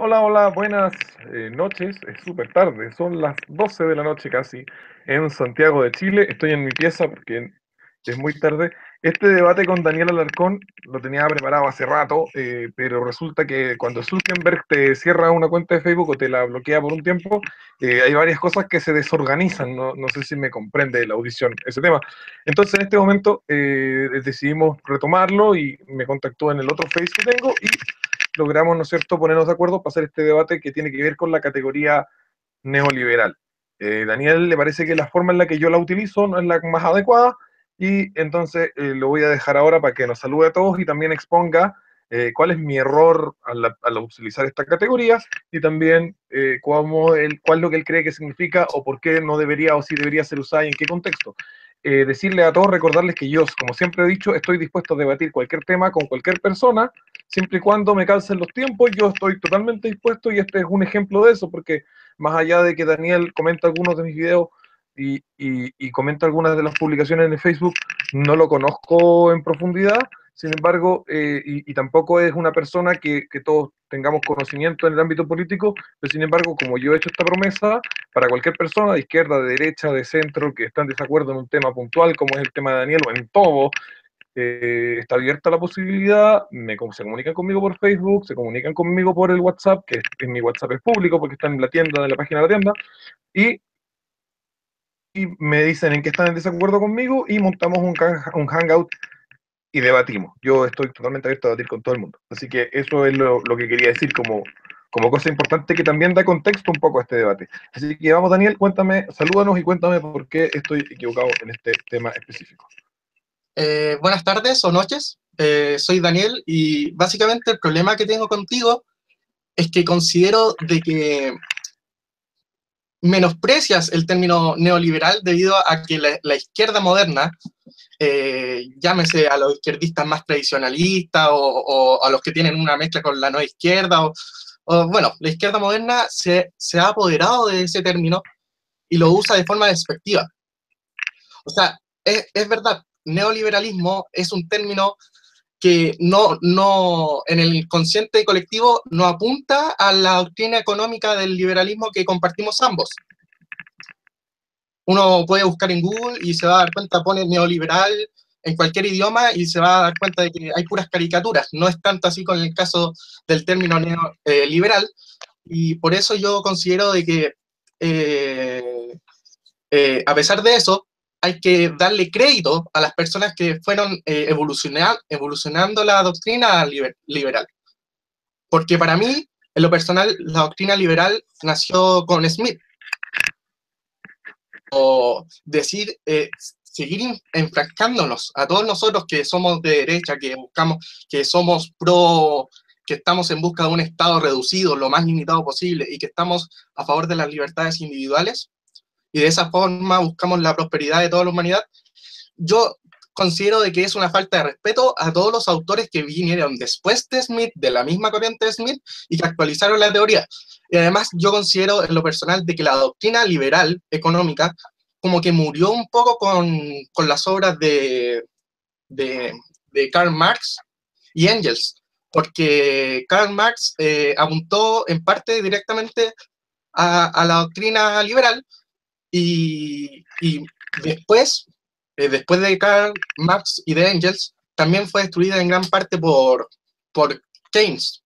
Hola, hola, buenas noches. Es súper tarde, son las 12 de la noche casi en Santiago de Chile. Estoy en mi pieza porque es muy tarde. Este debate con Daniel Alarcón lo tenía preparado hace rato, pero resulta que cuando Zuckerberg te cierra una cuenta de Facebook o te la bloquea por un tiempo, hay varias cosas que se desorganizan. No sé si me comprende la audición ese tema. Entonces, en este momento decidimos retomarlo y me contactó en el otro Face que tengo y logramos, ¿no es cierto?, ponernos de acuerdo para hacer este debate que tiene que ver con la categoría neoliberal. Daniel le parece que la forma en la que yo la utilizo no es la más adecuada y entonces lo voy a dejar ahora para que nos salude a todos y también exponga cuál es mi error al utilizar esta categoría y también cuál es lo que él cree que significa o por qué no debería o si debería ser usada y en qué contexto. Decirle a todos, recordarles que yo, como siempre he dicho, estoy dispuesto a debatir cualquier tema con cualquier persona, siempre y cuando me calcen los tiempos, yo estoy totalmente dispuesto y este es un ejemplo de eso, porque más allá de que Daniel comenta algunos de mis videos y comenta algunas de las publicaciones en Facebook, no lo conozco en profundidad, sin embargo, y tampoco es una persona que todos tengamos conocimiento en el ámbito político, pero sin embargo, como yo he hecho esta promesa, para cualquier persona de izquierda, de derecha, de centro, que está en desacuerdo en un tema puntual, como es el tema de Daniel, o en todo, está abierta la posibilidad, se comunican conmigo por Facebook, se comunican conmigo por el WhatsApp, que en mi WhatsApp es público porque está en la tienda, en la página de la tienda, y, y me dicen en qué están en desacuerdo conmigo y montamos un hangout y debatimos. Yo estoy totalmente abierto a debatir con todo el mundo. Así que eso es lo que quería decir como cosa importante que también da contexto un poco a este debate. Así que vamos, Daniel, cuéntame, salúdanos y cuéntame por qué estoy equivocado en este tema específico. Buenas tardes o noches, soy Daniel y básicamente el problema que tengo contigo es que considero de que menosprecias el término neoliberal debido a que la izquierda moderna, llámese a los izquierdistas más tradicionalistas o a los que tienen una mezcla con la nueva izquierda, bueno, la izquierda moderna se ha apoderado de ese término y lo usa de forma despectiva. O sea, es verdad, neoliberalismo es un término que en el consciente colectivo no apunta a la doctrina económica del liberalismo que compartimos ambos. Uno puede buscar en Google y se va a dar cuenta, pone neoliberal en cualquier idioma y se va a dar cuenta de que hay puras caricaturas. No es tanto así con el caso del término neoliberal, y por eso yo considero de que a pesar de eso, hay que darle crédito a las personas que fueron evolucionando la doctrina liberal. Porque para mí, en lo personal, la doctrina liberal nació con Smith. O decir, seguir enfrascándonos a todos nosotros que somos de derecha, que buscamos, que somos pro, que estamos en busca de un Estado reducido, lo más limitado posible, y que estamos a favor de las libertades individuales, y de esa forma buscamos la prosperidad de toda la humanidad. Yo considero de que es una falta de respeto a todos los autores que vinieron después de Smith, de la misma corriente de Smith, y que actualizaron la teoría. Y además yo considero en lo personal de que la doctrina liberal económica como que murió un poco con las obras de, de Karl Marx y Engels, porque Karl Marx apuntó en parte directamente a la doctrina liberal, y después, después de Karl Marx y de Engels, también fue destruida en gran parte por Keynes.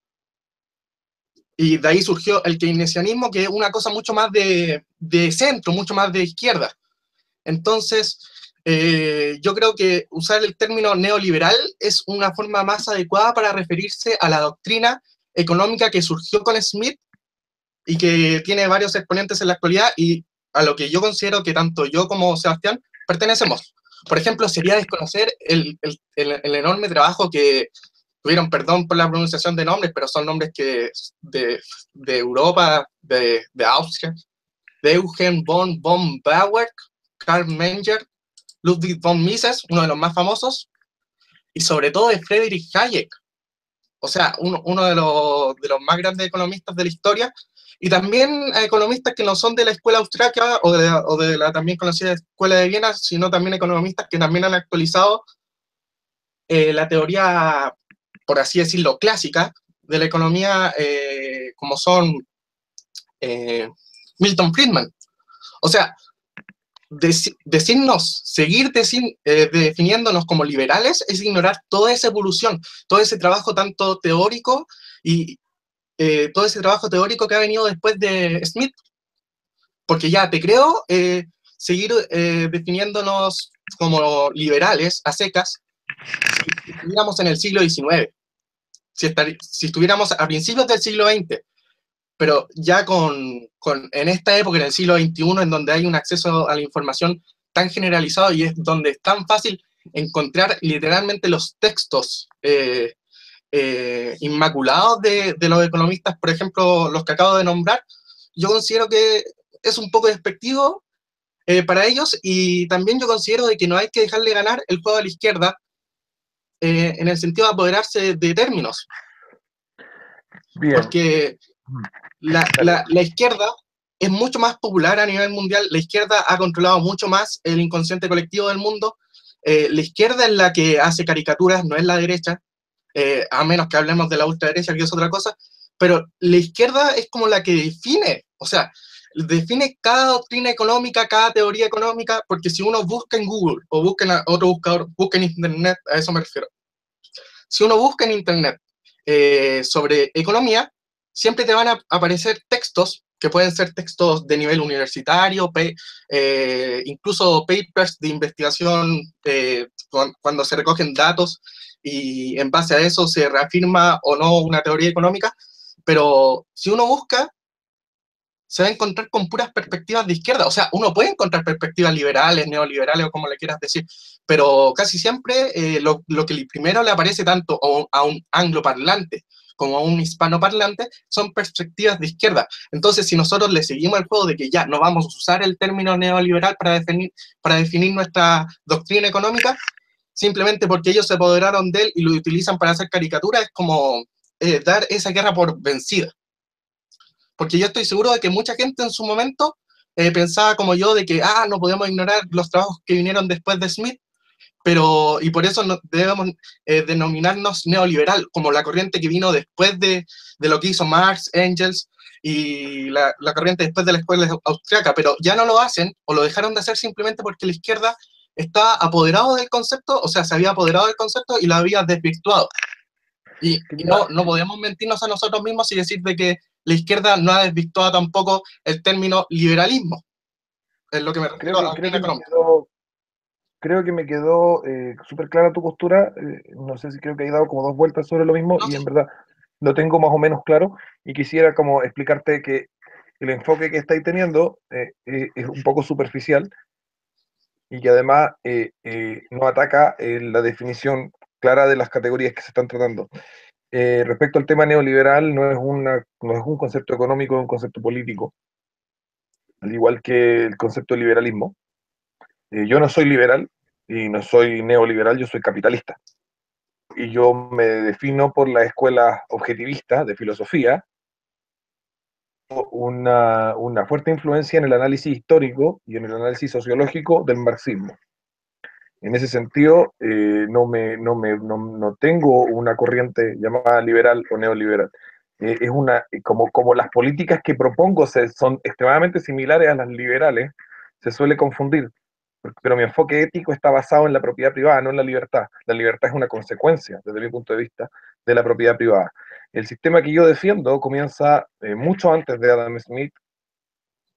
Y de ahí surgió el keynesianismo, que es una cosa mucho más de centro, mucho más de izquierda. Entonces, yo creo que usar el término neoliberal es una forma más adecuada para referirse a la doctrina económica que surgió con Smith y que tiene varios exponentes en la actualidad y a lo que yo considero que tanto yo como Sebastián pertenecemos. Por ejemplo, sería desconocer el enorme trabajo que tuvieron, perdón por la pronunciación de nombres, pero son nombres que de Europa, de Austria, de Eugen von Bauer, Karl Menger, Ludwig von Mises, uno de los más famosos, y sobre todo de Friedrich Hayek, o sea, uno de los más grandes economistas de la historia, y también economistas que no son de la escuela austríaca o de la también conocida escuela de Viena, sino también economistas que también han actualizado la teoría, por así decirlo, clásica de la economía como son Milton Friedman. O sea, decirnos, definiéndonos como liberales es ignorar toda esa evolución, todo ese trabajo tanto teórico y todo ese trabajo teórico que ha venido después de Smith, porque ya te creo seguir definiéndonos como liberales a secas si estuviéramos en el siglo XIX, si estuviéramos a principios del siglo XX, pero ya en esta época, en el siglo XXI, en donde hay un acceso a la información tan generalizado y es donde es tan fácil encontrar literalmente los textos inmaculados de los economistas, por ejemplo, los que acabo de nombrar, yo considero que es un poco despectivo para ellos, y también yo considero de que no hay que dejarle ganar el juego a la izquierda en el sentido de apoderarse de términos, Bien. porque la izquierda es mucho más popular a nivel mundial, la izquierda ha controlado mucho más el inconsciente colectivo del mundo, la izquierda es la que hace caricaturas, no es la derecha, a menos que hablemos de la ultraderecha, que es otra cosa, pero la izquierda es como la que define, o sea, define cada doctrina económica, cada teoría económica, porque si uno busca en Google o busca en otro buscador, busca en Internet, a eso me refiero. Si uno busca en Internet sobre economía, siempre te van a aparecer textos que pueden ser textos de nivel universitario, incluso papers de investigación cuando se recogen datos y en base a eso se reafirma o no una teoría económica, pero si uno busca, se va a encontrar con puras perspectivas de izquierda. O sea, uno puede encontrar perspectivas liberales, neoliberales o como le quieras decir, pero casi siempre lo que primero le aparece tanto a un angloparlante como a un hispanoparlante son perspectivas de izquierda. Entonces, si nosotros le seguimos el juego de que ya no vamos a usar el término neoliberal para definir nuestra doctrina económica, simplemente porque ellos se apoderaron de él y lo utilizan para hacer caricaturas, es como dar esa guerra por vencida. Porque yo estoy seguro de que mucha gente en su momento pensaba como yo de que no podemos ignorar los trabajos que vinieron después de Smith, y por eso no, debemos denominarnos neoliberal, como la corriente que vino después de lo que hizo Marx, Engels y la corriente después de la escuela austriaca, pero ya no lo hacen o lo dejaron de hacer simplemente porque la izquierda está apoderado del concepto, o sea, se había apoderado del concepto y lo había desvirtuado. Y no podemos mentirnos a nosotros mismos y decir de que la izquierda no ha desvirtuado tampoco el término liberalismo. Es lo que me refiero a la doctrina económica. Creo que me quedó súper clara tu postura. No sé si creo que he dado como dos vueltas sobre lo mismo No, y sí, en verdad lo tengo más o menos claro y quisiera como explicarte que el enfoque que estáis teniendo es un poco superficial y que además no ataca la definición clara de las categorías que se están tratando. Respecto al tema neoliberal, no es un concepto económico, es un concepto político, al igual que el concepto de liberalismo. Yo no soy liberal y no soy neoliberal, yo soy capitalista. Y yo me defino por la escuela objetivista de filosofía, una fuerte influencia en el análisis histórico y en el análisis sociológico del marxismo. En ese sentido, no tengo una corriente llamada liberal o neoliberal. Como las políticas que propongo son extremadamente similares a las liberales, se suele confundir. Pero mi enfoque ético está basado en la propiedad privada, no en la libertad. La libertad es una consecuencia, desde mi punto de vista, de la propiedad privada. El sistema que yo defiendo comienza mucho antes de Adam Smith,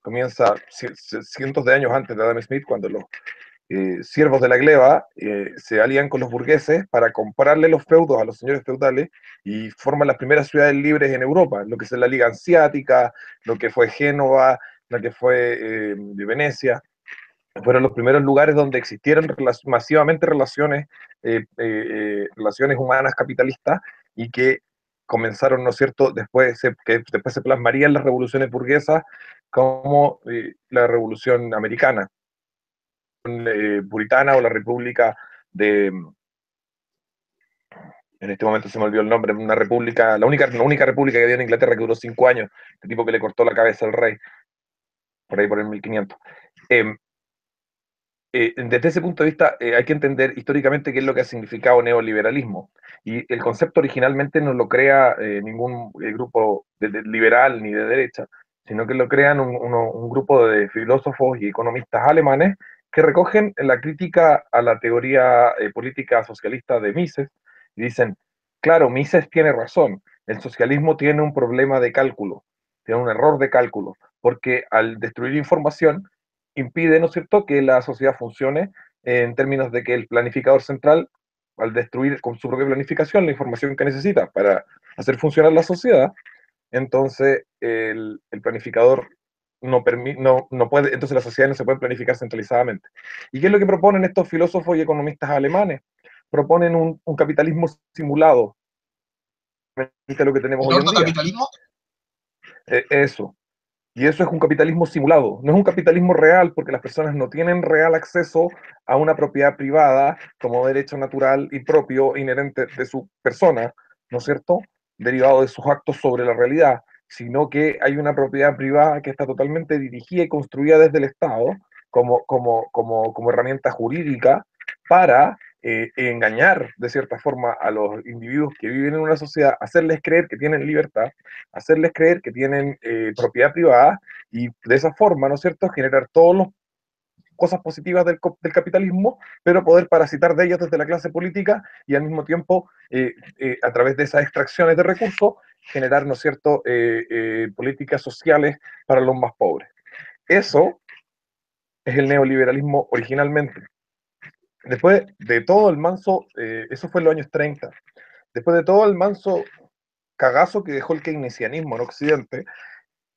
comienza cientos de años antes de Adam Smith, cuando los siervos de la gleba se alían con los burgueses para comprarle los feudos a los señores feudales y forman las primeras ciudades libres en Europa, lo que es la Liga Hanseática, lo que fue Génova, lo que fue de Venecia. Fueron los primeros lugares donde existieron masivamente relaciones humanas capitalistas y que comenzaron, ¿no es cierto?, que después se plasmarían las revoluciones burguesas como la revolución americana, puritana o la república de, en este momento se me olvidó el nombre, una república, la única república que había en Inglaterra que duró 5 años, el tipo que le cortó la cabeza al rey, por ahí por el 1500. desde ese punto de vista hay que entender históricamente qué es lo que ha significado neoliberalismo. Y el concepto originalmente no lo crea ningún grupo liberal ni de derecha, sino que lo crean un grupo de filósofos y economistas alemanes que recogen la crítica a la teoría política socialista de Mises y dicen, claro, Mises tiene razón, el socialismo tiene un problema de cálculo, tiene un error de cálculo, porque al destruir información impide, ¿no es cierto?, que la sociedad funcione en términos de que el planificador central, al destruir con su propia planificación la información que necesita para hacer funcionar la sociedad, entonces el planificador no puede, entonces la sociedad no se puede planificar centralizadamente. ¿Y qué es lo que proponen estos filósofos y economistas alemanes? Proponen un capitalismo simulado, lo que tenemos ¿El hoy en día. capitalismo? Eso. Y eso es un capitalismo simulado, no es un capitalismo real porque las personas no tienen real acceso a una propiedad privada como derecho natural y propio inherente de su persona, ¿no es cierto? Derivado de sus actos sobre la realidad, sino que hay una propiedad privada que está totalmente dirigida y construida desde el Estado como herramienta jurídica para engañar de cierta forma a los individuos que viven en una sociedad, hacerles creer que tienen libertad, hacerles creer que tienen propiedad privada y de esa forma, ¿no es cierto?, generar todas las cosas positivas del capitalismo, pero poder parasitar de ellas desde la clase política y al mismo tiempo, a través de esas extracciones de recursos, generar, ¿no es cierto?, políticas sociales para los más pobres. Eso es el neoliberalismo originalmente. Después de todo el manso, eso fue en los años 30, después de todo el manso cagazo que dejó el keynesianismo en Occidente,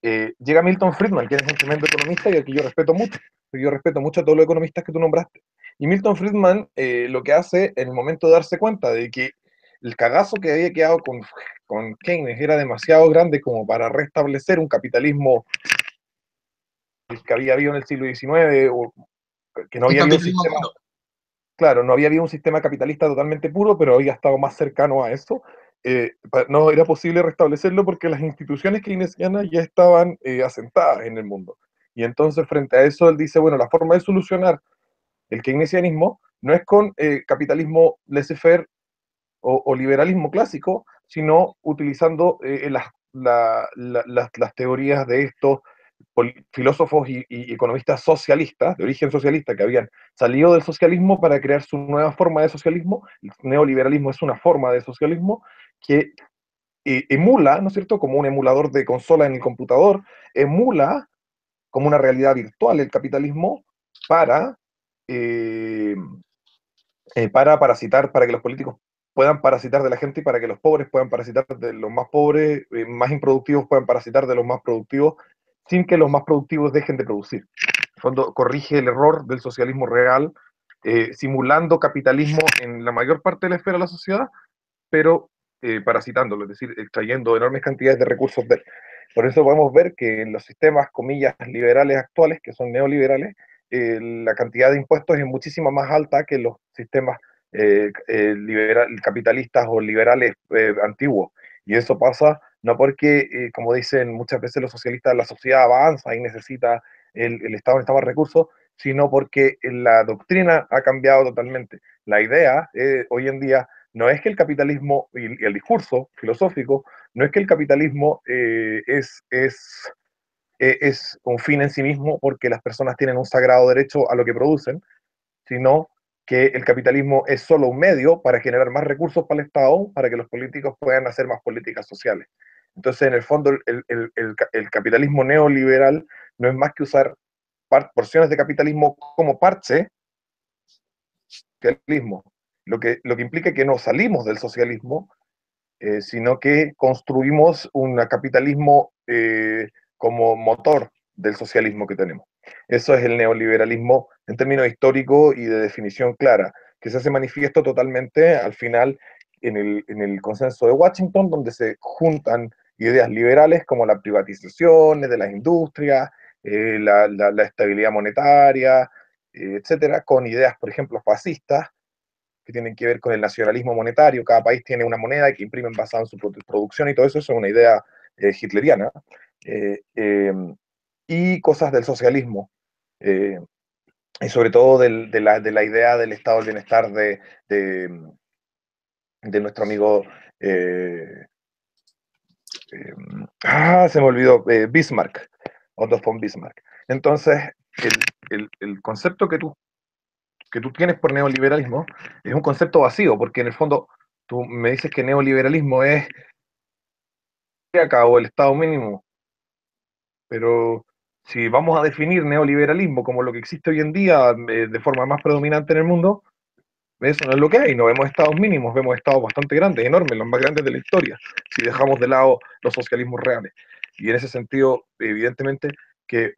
llega Milton Friedman, que es un tremendo economista y al que yo respeto mucho. Yo respeto mucho a todos los economistas que tú nombraste. Y Milton Friedman lo que hace en el momento de darse cuenta de que el cagazo que había quedado con Keynes era demasiado grande como para restablecer un capitalismo que había habido en el siglo XIX, o que no Un había habido un capitalismo sistema, puro. claro, no había habido un sistema capitalista totalmente puro, pero había estado más cercano a eso. No era posible restablecerlo porque las instituciones keynesianas ya estaban asentadas en el mundo. Y entonces, frente a eso, él dice, bueno, la forma de solucionar el keynesianismo no es con capitalismo laissez-faire o liberalismo clásico, sino utilizando las teorías de estos filósofos y economistas socialistas, de origen socialista, que habían salido del socialismo para crear su nueva forma de socialismo. El neoliberalismo es una forma de socialismo que emula, ¿no es cierto?, como un emulador de consola en el computador, emula como una realidad virtual el capitalismo para, eh, para parasitar, para que los políticos puedan parasitar de la gente y para que los pobres puedan parasitar de los más pobres, más improductivos puedan parasitar de los más productivos, sin que los más productivos dejen de producir. En fondo, corrige el error del socialismo real, simulando capitalismo en la mayor parte de la esfera de la sociedad, pero parasitándolo, es decir, extrayendo enormes cantidades de recursos de él. Por eso podemos ver que en los sistemas, comillas, liberales actuales, que son neoliberales, la cantidad de impuestos es muchísimo más alta que los sistemas capitalistas o liberales antiguos. Y eso pasa no porque, como dicen muchas veces los socialistas, la sociedad avanza y necesita, el Estado necesita más recursos, sino porque la doctrina ha cambiado totalmente. La idea hoy en día no es que el capitalismo y el discurso filosófico, no es que el capitalismo es un fin en sí mismo porque las personas tienen un sagrado derecho a lo que producen, sino que el capitalismo es solo un medio para generar más recursos para el Estado, para que los políticos puedan hacer más políticas sociales. Entonces, en el fondo, el capitalismo neoliberal no es más que usar porciones de capitalismo como parche socialismo, lo que implica que no salimos del socialismo, sino que construimos un capitalismo como motor del socialismo que tenemos. Eso es el neoliberalismo en términos históricos y de definición clara, que se hace manifiesto totalmente al final en el consenso de Washington, donde se juntan ideas liberales como la privatización de las industrias, la estabilidad monetaria, etcétera, con ideas, por ejemplo, fascistas, que tienen que ver con el nacionalismo monetario. Cada país tiene una moneda que imprimen basada en su producción y todo eso, eso es una idea hitleriana. Eh, eh, y cosas del socialismo. Eh, y sobre todo de la idea del estado del bienestar de, de nuestro amigo, eh, se me olvidó, Bismarck, Otto von Bismarck. Entonces, el concepto que tú tienes por neoliberalismo es un concepto vacío, porque en el fondo tú me dices que neoliberalismo es a cabo el Estado mínimo, pero si vamos a definir neoliberalismo como lo que existe hoy en día de forma más predominante en el mundo, eso no es lo que hay, no vemos estados mínimos, vemos estados bastante grandes, enormes, los más grandes de la historia, si dejamos de lado los socialismos reales. Y en ese sentido, evidentemente que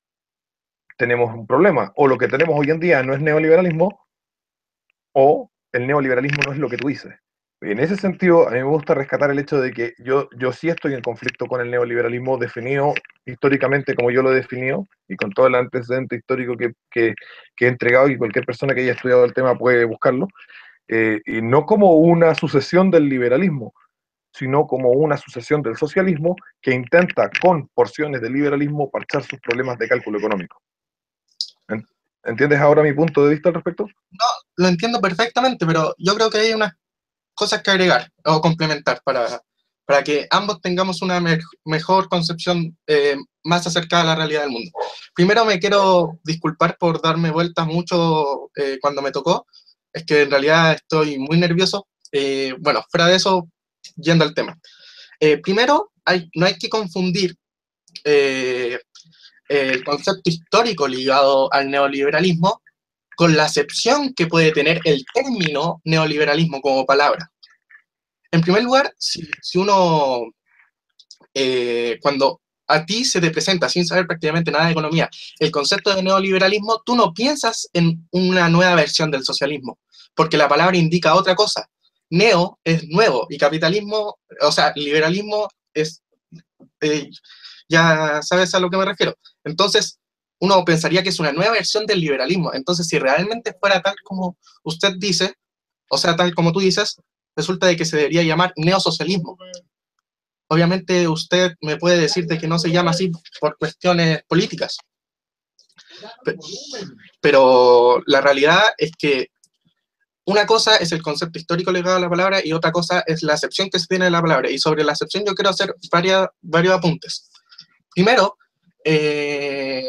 tenemos un problema, o lo que tenemos hoy en día no es neoliberalismo, o el neoliberalismo no es lo que tú dices. En ese sentido, a mí me gusta rescatar el hecho de que yo sí estoy en conflicto con el neoliberalismo definido históricamente como yo lo he definido y con todo el antecedente histórico que he entregado y cualquier persona que haya estudiado el tema puede buscarlo, y no como una sucesión del liberalismo, sino como una sucesión del socialismo que intenta con porciones del liberalismo parchar sus problemas de cálculo económico. ¿Entiendes ahora mi punto de vista al respecto? No, lo entiendo perfectamente, pero yo creo que hay unas cosas que agregar o complementar para que ambos tengamos una mejor concepción más acercada a la realidad del mundo. Primero me quiero disculpar por darme vueltas mucho cuando me tocó, es que en realidad estoy muy nervioso. Bueno, fuera de eso, yendo al tema. Primero, no hay que confundir eh, el concepto histórico ligado al neoliberalismo con la acepción que puede tener el término neoliberalismo como palabra. En primer lugar, si uno, cuando a ti se te presenta, sin saber prácticamente nada de economía, el concepto de neoliberalismo, tú no piensas en una nueva versión del socialismo, porque la palabra indica otra cosa. Neo es nuevo y capitalismo, o sea, liberalismo es, eh, ya sabes a lo que me refiero. Entonces, uno pensaría que es una nueva versión del liberalismo. Entonces, si realmente fuera tal como usted dice, o sea, tal como tú dices, resulta de que se debería llamar neosocialismo. Obviamente usted me puede decir de que no se llama así por cuestiones políticas, pero la realidad es que una cosa es el concepto histórico ligado a la palabra y otra cosa es la acepción que se tiene de la palabra. Y sobre la acepción yo quiero hacer varios apuntes. Primero, eh,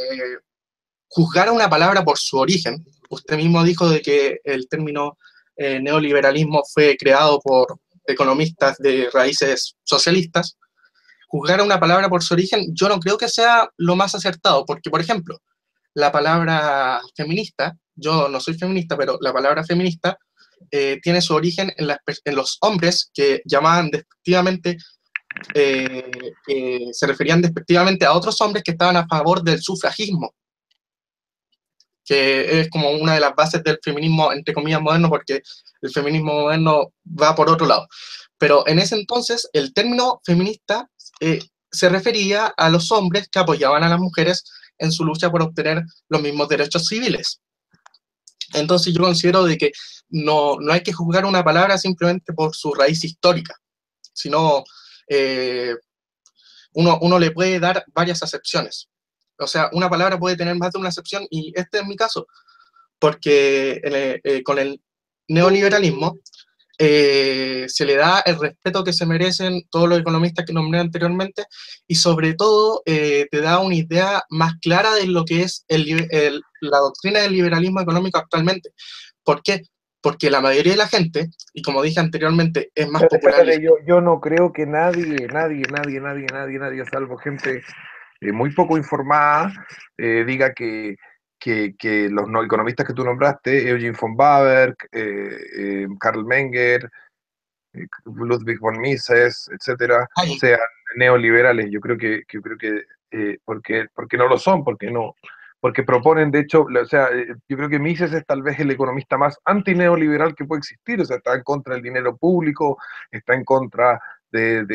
juzgar a una palabra por su origen. Usted mismo dijo de que el término neoliberalismo fue creado por economistas de raíces socialistas. Juzgar a una palabra por su origen, yo no creo que sea lo más acertado, porque, por ejemplo, la palabra feminista, yo no soy feminista, pero la palabra feminista tiene su origen en los hombres que llamaban despectivamente, se referían despectivamente a otros hombres que estaban a favor del sufragismo, que es como una de las bases del feminismo, entre comillas, moderno, porque el feminismo moderno va por otro lado. Pero en ese entonces, el término feminista se refería a los hombres que apoyaban a las mujeres en su lucha por obtener los mismos derechos civiles. Entonces yo considero de que no hay que juzgar una palabra simplemente por su raíz histórica, sino eh, uno le puede dar varias acepciones. O sea, una palabra puede tener más de una acepción y este es mi caso, porque con el neoliberalismo se le da el respeto que se merecen todos los economistas que nombré anteriormente y sobre todo te da una idea más clara de lo que es la doctrina del liberalismo económico actualmente. ¿Por qué? Porque la mayoría de la gente, y como dije anteriormente, es más Espérate, popular. espérate, yo no creo que nadie, salvo gente muy poco informada, diga que los no economistas que tú nombraste, Eugene von Baberg, Karl Menger, Ludwig von Mises, etcétera, Ay, sean neoliberales. Yo creo que porque no lo son, porque proponen, de hecho, o sea, yo creo que Mises es tal vez el economista más antineoliberal que puede existir, o sea, está en contra del dinero público, está en contra del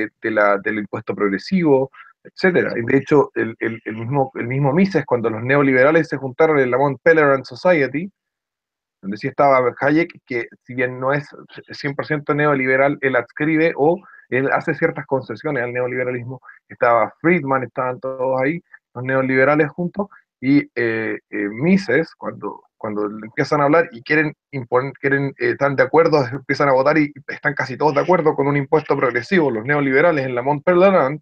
impuesto progresivo, etcétera. Y de hecho, el mismo Mises, cuando los neoliberales se juntaron en la Mont Pelerin Society, donde sí estaba Hayek, que si bien no es 100% neoliberal, él adscribe o él hace ciertas concesiones al neoliberalismo. Estaba Friedman, estaban todos ahí, los neoliberales juntos, y Mises, cuando cuando empiezan a hablar y quieren imponer, están de acuerdo, empiezan a votar y están casi todos de acuerdo con un impuesto progresivo, los neoliberales en la Mont Pelerin,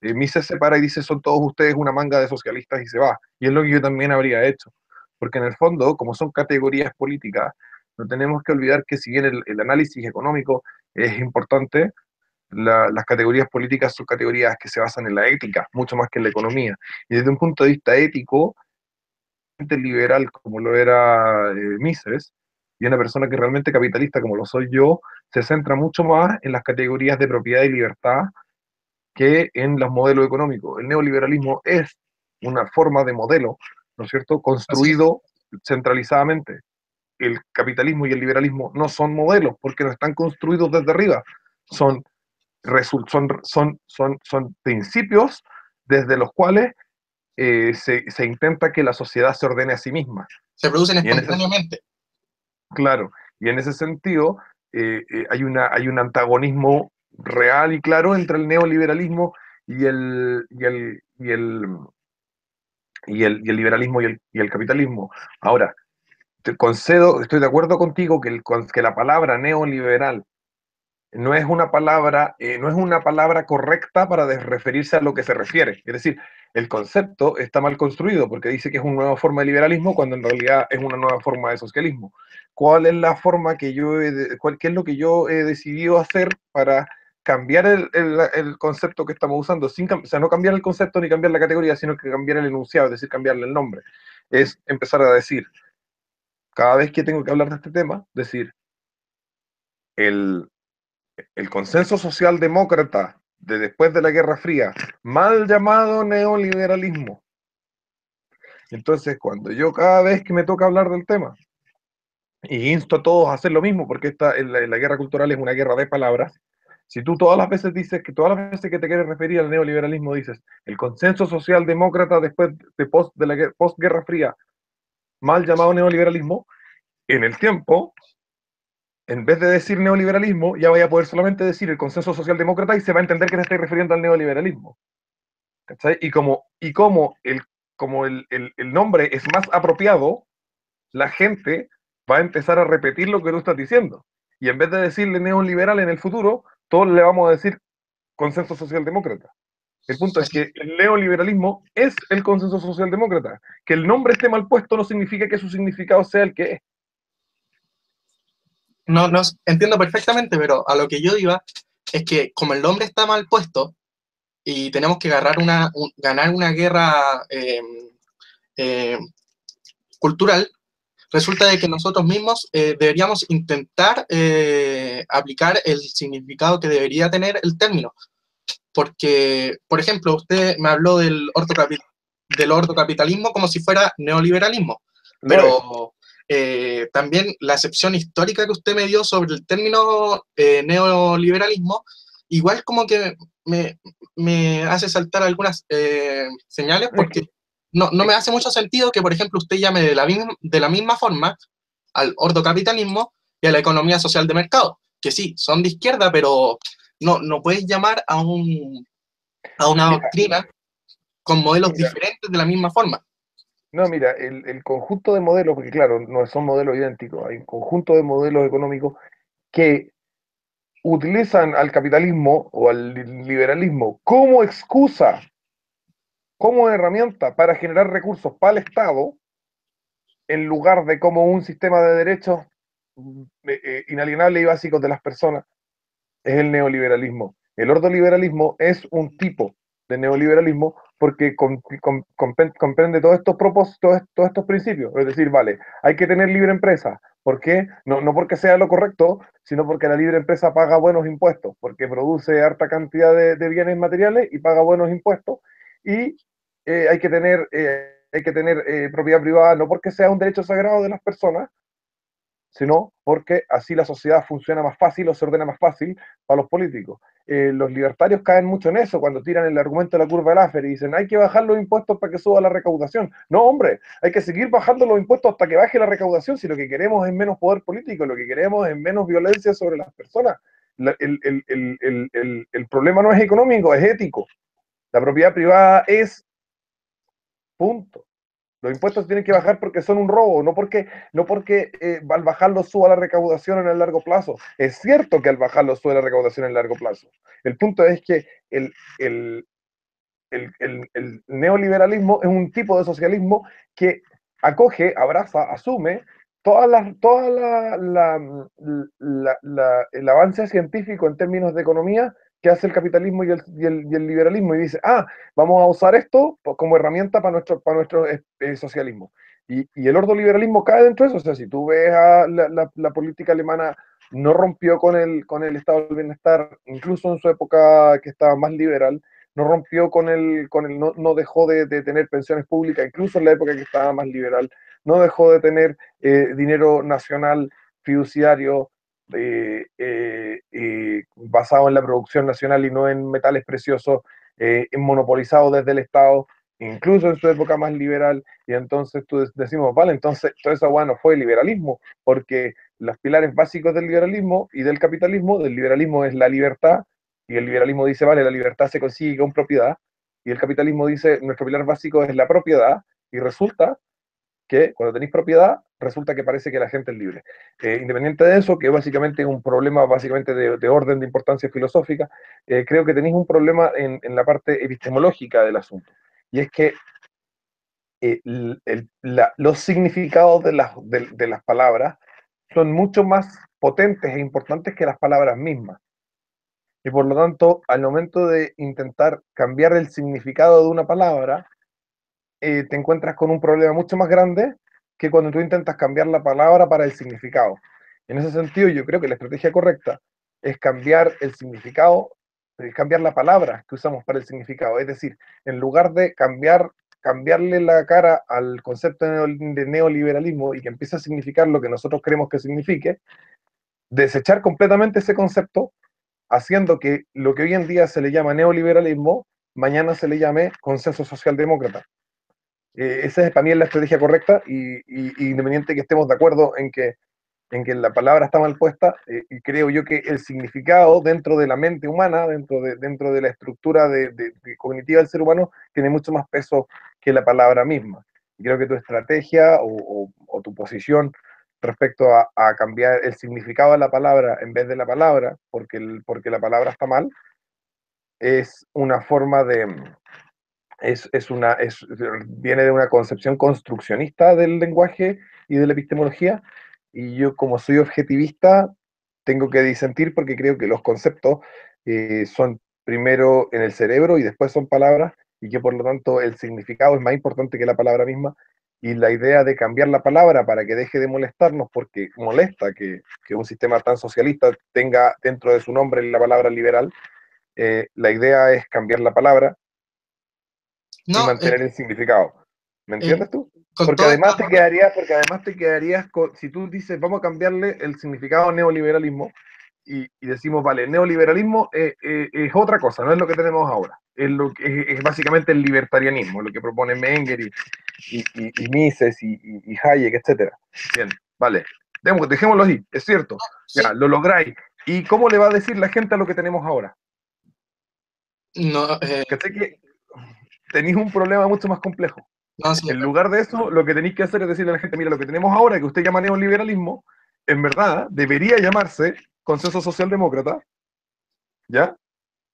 Mises se para y dice, son todos ustedes una manga de socialistas y se va. Y es lo que yo también habría hecho. Porque en el fondo, como son categorías políticas, no tenemos que olvidar que si bien el análisis económico es importante, las categorías políticas son categorías que se basan en la ética, mucho más que en la economía. Y desde un punto de vista ético, liberal como lo era Mises, y una persona que realmente capitalista como lo soy yo, se centra mucho más en las categorías de propiedad y libertad que en los modelos económicos. El neoliberalismo es una forma de modelo, ¿no es cierto?, Así es. construido centralizadamente. El capitalismo y el liberalismo no son modelos porque no están construidos desde arriba, son, son principios desde los cuales se intenta que la sociedad se ordene a sí misma. Se producen Y en ese, espontáneamente. claro, y en ese sentido hay un antagonismo real y claro entre el neoliberalismo y y el liberalismo y el capitalismo. Ahora, te concedo, estoy de acuerdo contigo que la palabra neoliberal no es una palabra correcta para referirse a lo que se refiere. Es decir, el concepto está mal construido porque dice que es una nueva forma de liberalismo cuando en realidad es una nueva forma de socialismo. ¿Cuál es la forma que qué es lo que yo he decidido hacer para cambiar el concepto que estamos usando? O sea, no cambiar el concepto ni cambiar la categoría, sino que cambiar el enunciado, es decir, cambiarle el nombre. Es empezar a decir, cada vez que tengo que hablar de este tema, decir, el, el consenso socialdemócrata de después de la Guerra Fría, mal llamado neoliberalismo. Entonces, cuando yo cada vez que me toca hablar del tema, y insto a todos a hacer lo mismo, porque en la guerra cultural es una guerra de palabras, si tú todas las veces dices que todas las veces que te quieres referir al neoliberalismo dices el consenso socialdemócrata después de la postguerra fría, mal llamado neoliberalismo, en el tiempo en vez de decir neoliberalismo, ya vaya a poder solamente decir el consenso socialdemócrata y se va a entender que te estáis refiriendo al neoliberalismo. ¿Cachai? Como el nombre es más apropiado, la gente va a empezar a repetir lo que tú estás diciendo. Y en vez de decirle neoliberal en el futuro, todos le vamos a decir consenso socialdemócrata. El punto es Así. que el neoliberalismo es el consenso socialdemócrata. Que el nombre esté mal puesto no significa que su significado sea el que es. No, no entiendo perfectamente, pero a lo que yo iba es que como el nombre está mal puesto y tenemos que ganar una guerra eh, cultural, resulta de que nosotros mismos deberíamos intentar aplicar el significado que debería tener el término. Porque, por ejemplo, usted me habló del ordocapitalismo como si fuera neoliberalismo, Lo es. pero también la acepción histórica que usted me dio sobre el término neoliberalismo, igual como que me hace saltar algunas señales Es porque que, no es me que hace mucho sentido que, por ejemplo, usted llame de la misma forma al ordocapitalismo y a la economía social de mercado, que sí, son de izquierda, pero no puedes llamar a una mira, doctrina con modelos mira, diferentes de la misma forma. no, mira, el conjunto de modelos, porque claro, no son modelos idénticos, hay un conjunto de modelos económicos que utilizan al capitalismo o al liberalismo como excusa, como herramienta para generar recursos para el Estado, en lugar de como un sistema de derechos inalienables y básicos de las personas, es el neoliberalismo. El ordoliberalismo es un tipo de neoliberalismo porque comprende todos estos propósitos, todos estos principios. Es decir, vale, hay que tener libre empresa. ¿Por qué? No porque sea lo correcto, sino porque la libre empresa paga buenos impuestos, porque produce harta cantidad de bienes materiales y paga buenos impuestos. Y hay que tener propiedad privada, no porque sea un derecho sagrado de las personas, sino porque así la sociedad funciona más fácil o se ordena más fácil para los políticos. Los libertarios caen mucho en eso cuando tiran el argumento de la curva de Laffer y dicen hay que bajar los impuestos para que suba la recaudación. No, hombre, hay que seguir bajando los impuestos hasta que baje la recaudación si lo que queremos es menos poder político, lo que queremos es menos violencia sobre las personas. El problema no es económico, es ético. La propiedad privada es punto. Los impuestos tienen que bajar porque son un robo, no porque al bajarlos suba la recaudación en el largo plazo. Es cierto que al bajarlos sube la recaudación en el largo plazo. El punto es que el, el, el neoliberalismo es un tipo de socialismo que acoge, abraza, asume el avance científico en términos de economía que hace el capitalismo y el liberalismo y dice, vamos a usar esto como herramienta para nuestro socialismo. Y el ordoliberalismo cae dentro de eso. O sea, si tú ves a la política alemana, no rompió con el estado del bienestar, incluso en su época que estaba más liberal, no rompió no dejó de tener pensiones públicas, incluso en la época que estaba más liberal, no dejó de tener dinero nacional fiduciario basado en la producción nacional y no en metales preciosos, monopolizado desde el Estado, incluso en su época más liberal, y entonces tú decimos, vale, entonces todo eso bueno fue liberalismo, porque los pilares básicos del liberalismo y del liberalismo es la libertad, y el liberalismo dice, vale, la libertad se consigue con propiedad, y el capitalismo dice, nuestro pilar básico es la propiedad, y resulta que cuando tenéis propiedad, resulta que parece que la gente es libre. Independiente de eso, que básicamente es un problema básicamente de orden de importancia filosófica, creo que tenéis un problema en la parte epistemológica del asunto. Y es que los significados de las palabras son mucho más potentes e importantes que las palabras mismas. Y por lo tanto, al momento de intentar cambiar el significado de una palabra, te encuentras con un problema mucho más grande que cuando tú intentas cambiar la palabra para el significado. En ese sentido, yo creo que la estrategia correcta es cambiar el significado, es cambiar la palabra que usamos para el significado. Es decir, en lugar de cambiarle la cara al concepto de neoliberalismo y que empiece a significar lo que nosotros queremos que signifique, desechar completamente ese concepto, haciendo que lo que hoy en día se le llama neoliberalismo, mañana se le llame consenso socialdemócrata. Esa es para mí la estrategia correcta y independiente que estemos de acuerdo en que la palabra está mal puesta, y creo yo que el significado dentro de la mente humana, dentro de la estructura cognitiva del ser humano, tiene mucho más peso que la palabra misma. Y creo que tu estrategia o tu posición respecto a cambiar el significado de la palabra en vez de la palabra, porque la palabra está mal, es una forma viene de una concepción construccionista del lenguaje y de la epistemología, y yo como soy objetivista tengo que disentir porque creo que los conceptos son primero en el cerebro y después son palabras, y que por lo tanto el significado es más importante que la palabra misma, y la idea de cambiar la palabra para que deje de molestarnos, porque molesta que un sistema tan socialista tenga dentro de su nombre la palabra liberal, la idea es cambiar la palabra y No, mantener el significado. ¿Me eh, entiendes tú? con Porque todo esto, además te quedarías si tú dices, vamos a cambiarle el significado a neoliberalismo y decimos, vale, neoliberalismo es otra cosa, no es lo que tenemos ahora. Es básicamente el libertarianismo, lo que propone Menger y Mises y Hayek, etcétera. Bien, vale. Dejémoslo así, es cierto. Ya, sí, lo lográis. ¿Y cómo le va a decir la gente a lo que tenemos ahora? no, ¿Cachai? Que tenéis un problema mucho más complejo. no, sí, En lugar de eso, lo que tenéis que hacer es decirle a la gente, mira, lo que tenemos ahora, que usted llama neoliberalismo, en verdad debería llamarse consenso socialdemócrata, ¿ya?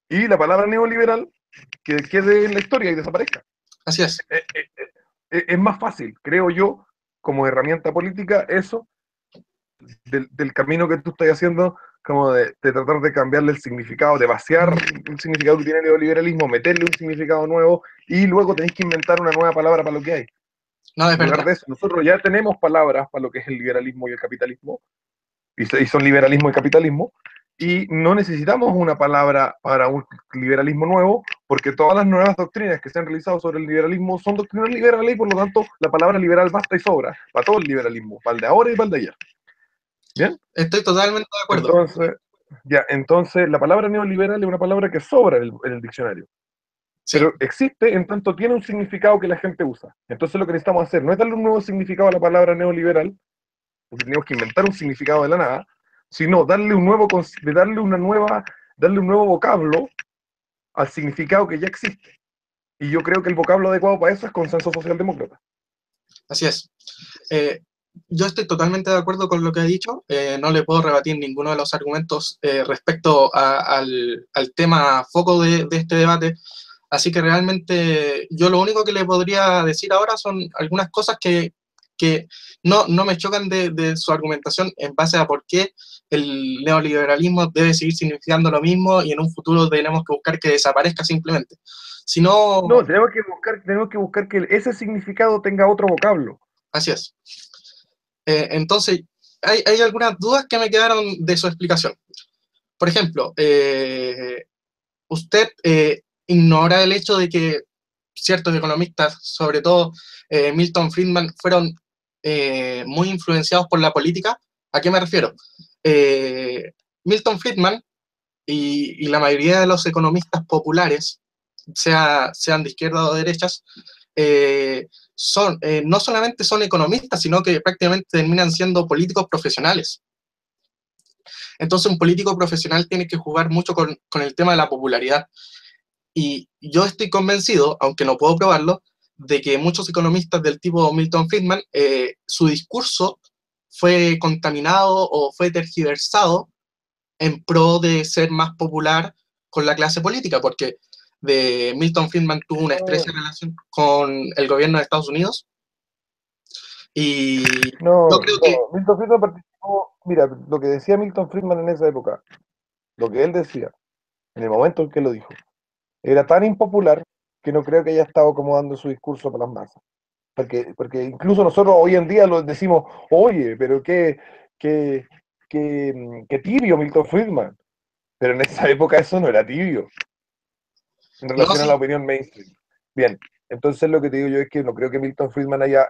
Y la palabra neoliberal que quede en la historia y desaparezca. así es. Es más fácil, creo yo, como herramienta política, eso, del camino que tú estás haciendo, como de tratar de cambiarle el significado, de vaciar un significado que tiene el neoliberalismo, meterle un significado nuevo, y luego tenéis que inventar una nueva palabra para lo que hay. No, es En lugar verdad. de eso, nosotros ya tenemos palabras para lo que es el liberalismo y el capitalismo, y son liberalismo y capitalismo, y no necesitamos una palabra para un liberalismo nuevo, porque todas las nuevas doctrinas que se han realizado sobre el liberalismo son doctrinas liberales, y por lo tanto la palabra liberal basta y sobra para todo el liberalismo, para el de ahora y para el de allá. ¿Bien? Estoy totalmente de acuerdo. Entonces la palabra neoliberal es una palabra que sobra en el diccionario, Sí. pero existe en tanto tiene un significado que la gente usa. Entonces lo que necesitamos hacer no es darle un nuevo significado a la palabra neoliberal, porque tenemos que inventar un significado de la nada, sino darle un nuevo vocablo al significado que ya existe. Y yo creo que el vocablo adecuado para eso es consenso socialdemócrata. Así es. Eh, yo estoy totalmente de acuerdo con lo que ha dicho. No le puedo rebatir ninguno de los argumentos respecto al tema foco de este debate. Así que realmente yo lo único que le podría decir ahora son algunas cosas que no me chocan de su argumentación en base a por qué el neoliberalismo debe seguir significando lo mismo y en un futuro tenemos que buscar que desaparezca simplemente. Si no, No, tenemos que buscar que ese significado tenga otro vocablo. así es. Entonces, hay algunas dudas que me quedaron de su explicación. Por ejemplo, usted ignora el hecho de que ciertos economistas, sobre todo Milton Friedman, fueron muy influenciados por la política. ¿A qué me refiero? Eh, Milton Friedman y la mayoría de los economistas populares, sean de izquierda o de derechas, no solamente son economistas, sino que prácticamente terminan siendo políticos profesionales. Entonces, un político profesional tiene que jugar mucho con el tema de la popularidad. Y yo estoy convencido, aunque no puedo probarlo, de que muchos economistas del tipo Milton Friedman, su discurso fue contaminado o fue tergiversado en pro de ser más popular con la clase política, porque Milton Friedman tuvo una estrecha relación con el gobierno de Estados Unidos y yo No, creo que, Milton Friedman participó, mira, lo que decía Milton Friedman en esa época, lo que él decía, en el momento en que lo dijo, era tan impopular que no creo que haya estado acomodando su discurso para las masas. Porque incluso nosotros hoy en día lo decimos, oye, pero qué, qué tibio Milton Friedman. Pero en esa época eso no era tibio en no, relación a la sí, opinión mainstream. Bien, entonces lo que te digo yo es que no creo que Milton Friedman haya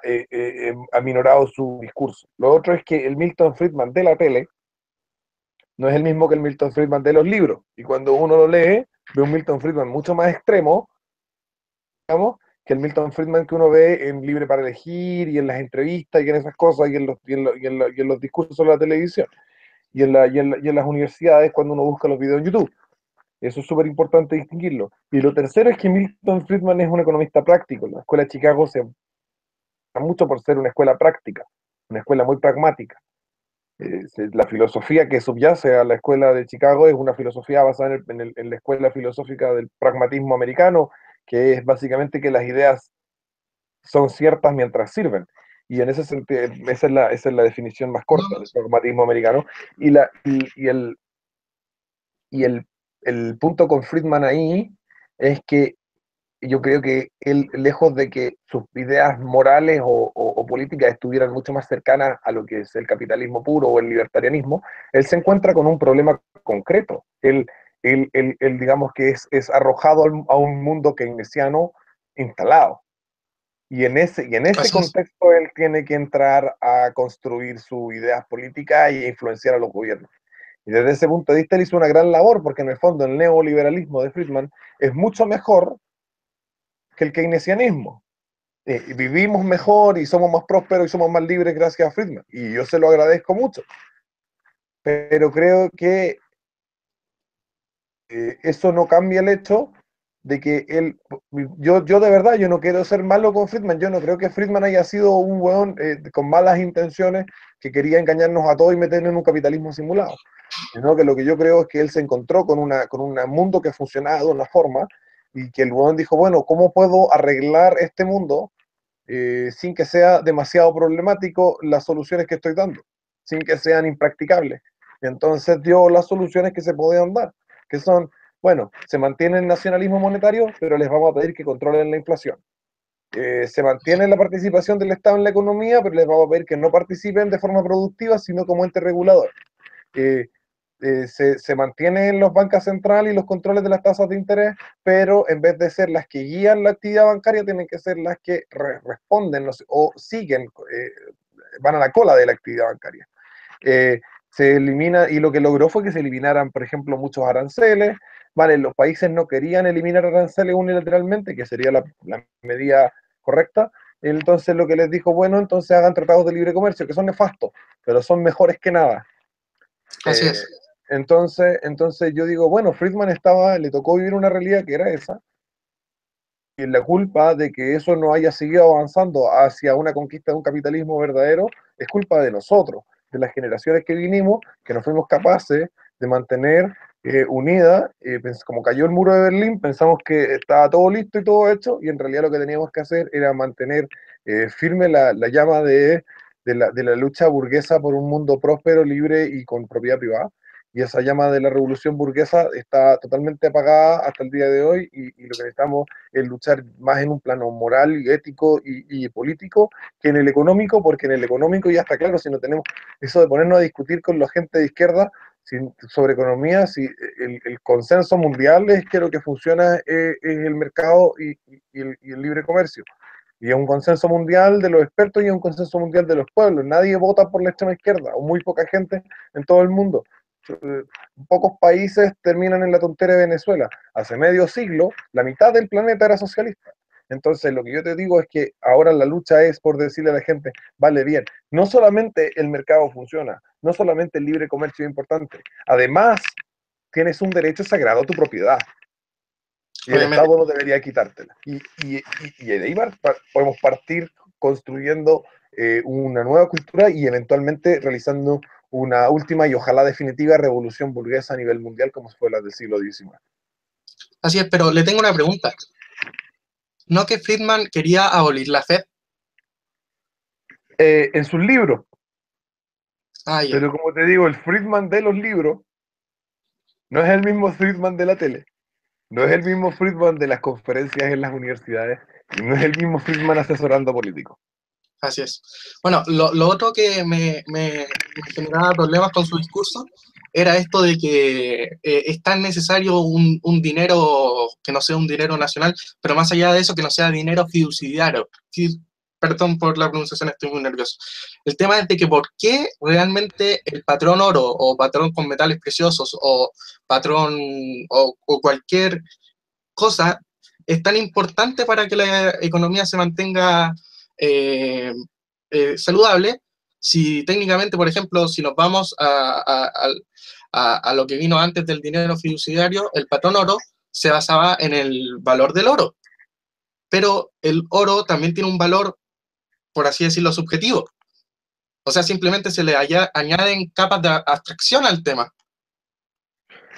aminorado su discurso. Lo otro es que el Milton Friedman de la tele no es el mismo que el Milton Friedman de los libros. Y cuando uno lo lee, ve un Milton Friedman mucho más extremo, digamos, que el Milton Friedman que uno ve en Libre para Elegir y en las entrevistas y en esas cosas y en los discursos de la televisión y en las universidades cuando uno busca los videos en YouTube. Eso es súper importante distinguirlo. Y lo tercero es que Milton Friedman es un economista práctico. La escuela de Chicago se mucho por ser una escuela práctica, una escuela muy pragmática. La filosofía que subyace a la escuela de Chicago es una filosofía basada en la escuela filosófica del pragmatismo americano, que es básicamente que las ideas son ciertas mientras sirven. Y en ese sentido, esa es la definición más no, corta del pragmatismo americano. Y, la, y, el, y el punto con Friedman ahí es que yo creo que él, lejos de que sus ideas morales o políticas estuvieran mucho más cercanas a lo que es el capitalismo puro o el libertarianismo, él se encuentra con un problema concreto. Él digamos que es arrojado a un mundo keynesiano instalado. Y en ese así es. contexto él tiene que entrar a construir sus ideas políticas y influenciar a los gobiernos. Y desde ese punto de vista él hizo una gran labor, porque en el fondo el neoliberalismo de Friedman es mucho mejor que el keynesianismo. Vivimos mejor y somos más prósperos y somos más libres gracias a Friedman. Y yo se lo agradezco mucho. Pero creo que eso no cambia el hecho de que él, yo de verdad, yo no quiero ser malo con Friedman, yo no creo que Friedman haya sido un hueón con malas intenciones que quería engañarnos a todos y meternos en un capitalismo simulado, sino que lo que yo creo es que él se encontró con un mundo que funcionaba de una forma y que el hueón dijo, bueno, ¿cómo puedo arreglar este mundo sin que sea demasiado problemático las soluciones que estoy dando, sin que sean impracticables? Entonces dio las soluciones que se podían dar, que son, bueno, se mantiene el nacionalismo monetario, pero les vamos a pedir que controlen la inflación. Se mantiene la participación del Estado en la economía, pero les vamos a pedir que no participen de forma productiva, sino como ente regulador. Eh, se mantienen los bancos centrales y los controles de las tasas de interés, pero en vez de ser las que guían la actividad bancaria, tienen que ser las que responden o siguen, van a la cola de la actividad bancaria. Se elimina, y lo que logró fue que se eliminaran, por ejemplo, muchos aranceles. Vale, los países no querían eliminar aranceles unilateralmente, que sería la medida correcta. Entonces lo que les dijo, bueno, entonces hagan tratados de libre comercio, que son nefastos, pero son mejores que nada. Así Eh, es. entonces yo digo, bueno, Friedman le tocó vivir una realidad que era esa, la culpa de que eso no haya seguido avanzando hacia una conquista de un capitalismo verdadero es culpa de nosotros, de las generaciones que vinimos, que no fuimos capaces de mantener unida, como cayó el muro de Berlín, pensamos que estaba todo listo y todo hecho, y en realidad lo que teníamos que hacer era mantener firme la llama de la lucha burguesa por un mundo próspero, libre y con propiedad privada. Y esa llama de la revolución burguesa está totalmente apagada hasta el día de hoy, y lo que necesitamos es luchar más en un plano moral, y ético y político que en el económico, porque en el económico ya está claro, si no tenemos eso de ponernos a discutir con la gente de izquierda sobre economía, si el consenso mundial es que lo que funciona es el mercado y el libre comercio. Y es un consenso mundial de los expertos y es un consenso mundial de los pueblos. Nadie vota por la extrema izquierda, o muy poca gente en todo el mundo. Pocos países terminan en la tontera de Venezuela. Hace medio siglo, la mitad del planeta era socialista. Entonces, lo que yo te digo es que ahora la lucha es por decirle a la gente, vale bien, no solamente el mercado funciona, no solamente el libre comercio es importante, además tienes un derecho sagrado a tu propiedad y el Obviamente. Estado no debería quitártela. Y de ahí podemos partir construyendo una nueva cultura y eventualmente realizando una última y ojalá definitiva revolución burguesa a nivel mundial como fue la del siglo XIX. Así es, pero le tengo una pregunta. ¿No que Friedman quería abolir la Fed? En sus libros, Ah, ya. pero como te digo, el Friedman de los libros no es el mismo Friedman de la tele, no es el mismo Friedman de las conferencias en las universidades, y no es el mismo Friedman asesorando políticos. Así es. Bueno, lo otro que me generaba problemas con su discurso era esto de que es tan necesario un dinero que no sea un dinero nacional, pero más allá de eso, que no sea dinero fiduciario. Perdón por la pronunciación, estoy muy nervioso. El tema es de que por qué realmente el patrón oro o patrón con metales preciosos o patrón o cualquier cosa es tan importante para que la economía se mantenga eh, saludable, si técnicamente, por ejemplo, si nos vamos a lo que vino antes del dinero fiduciario, el patrón oro se basaba en el valor del oro, pero el oro también tiene un valor, por así decirlo, subjetivo. O sea, simplemente se le añaden capas de abstracción al tema,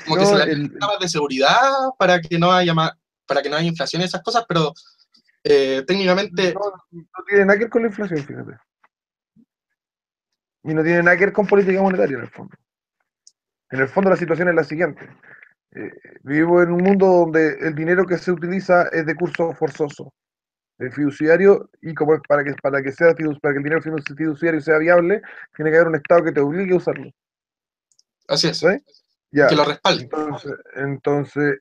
como que se No, le añaden capas de seguridad para que no haya para que no haya inflación y esas cosas, pero técnicamente, no tiene nada que ver con la inflación, fíjate. Y no tiene nada que ver con política monetaria en el fondo. En el fondo la situación es la siguiente. Eh, Vivimos en un mundo donde el dinero que se utiliza es de curso forzoso, el fiduciario, y como es para que sea para que el dinero fiduciario sea viable, tiene que haber un Estado que te obligue a usarlo. así ¿Sí? es, y que Ya. lo respalde. Entonces,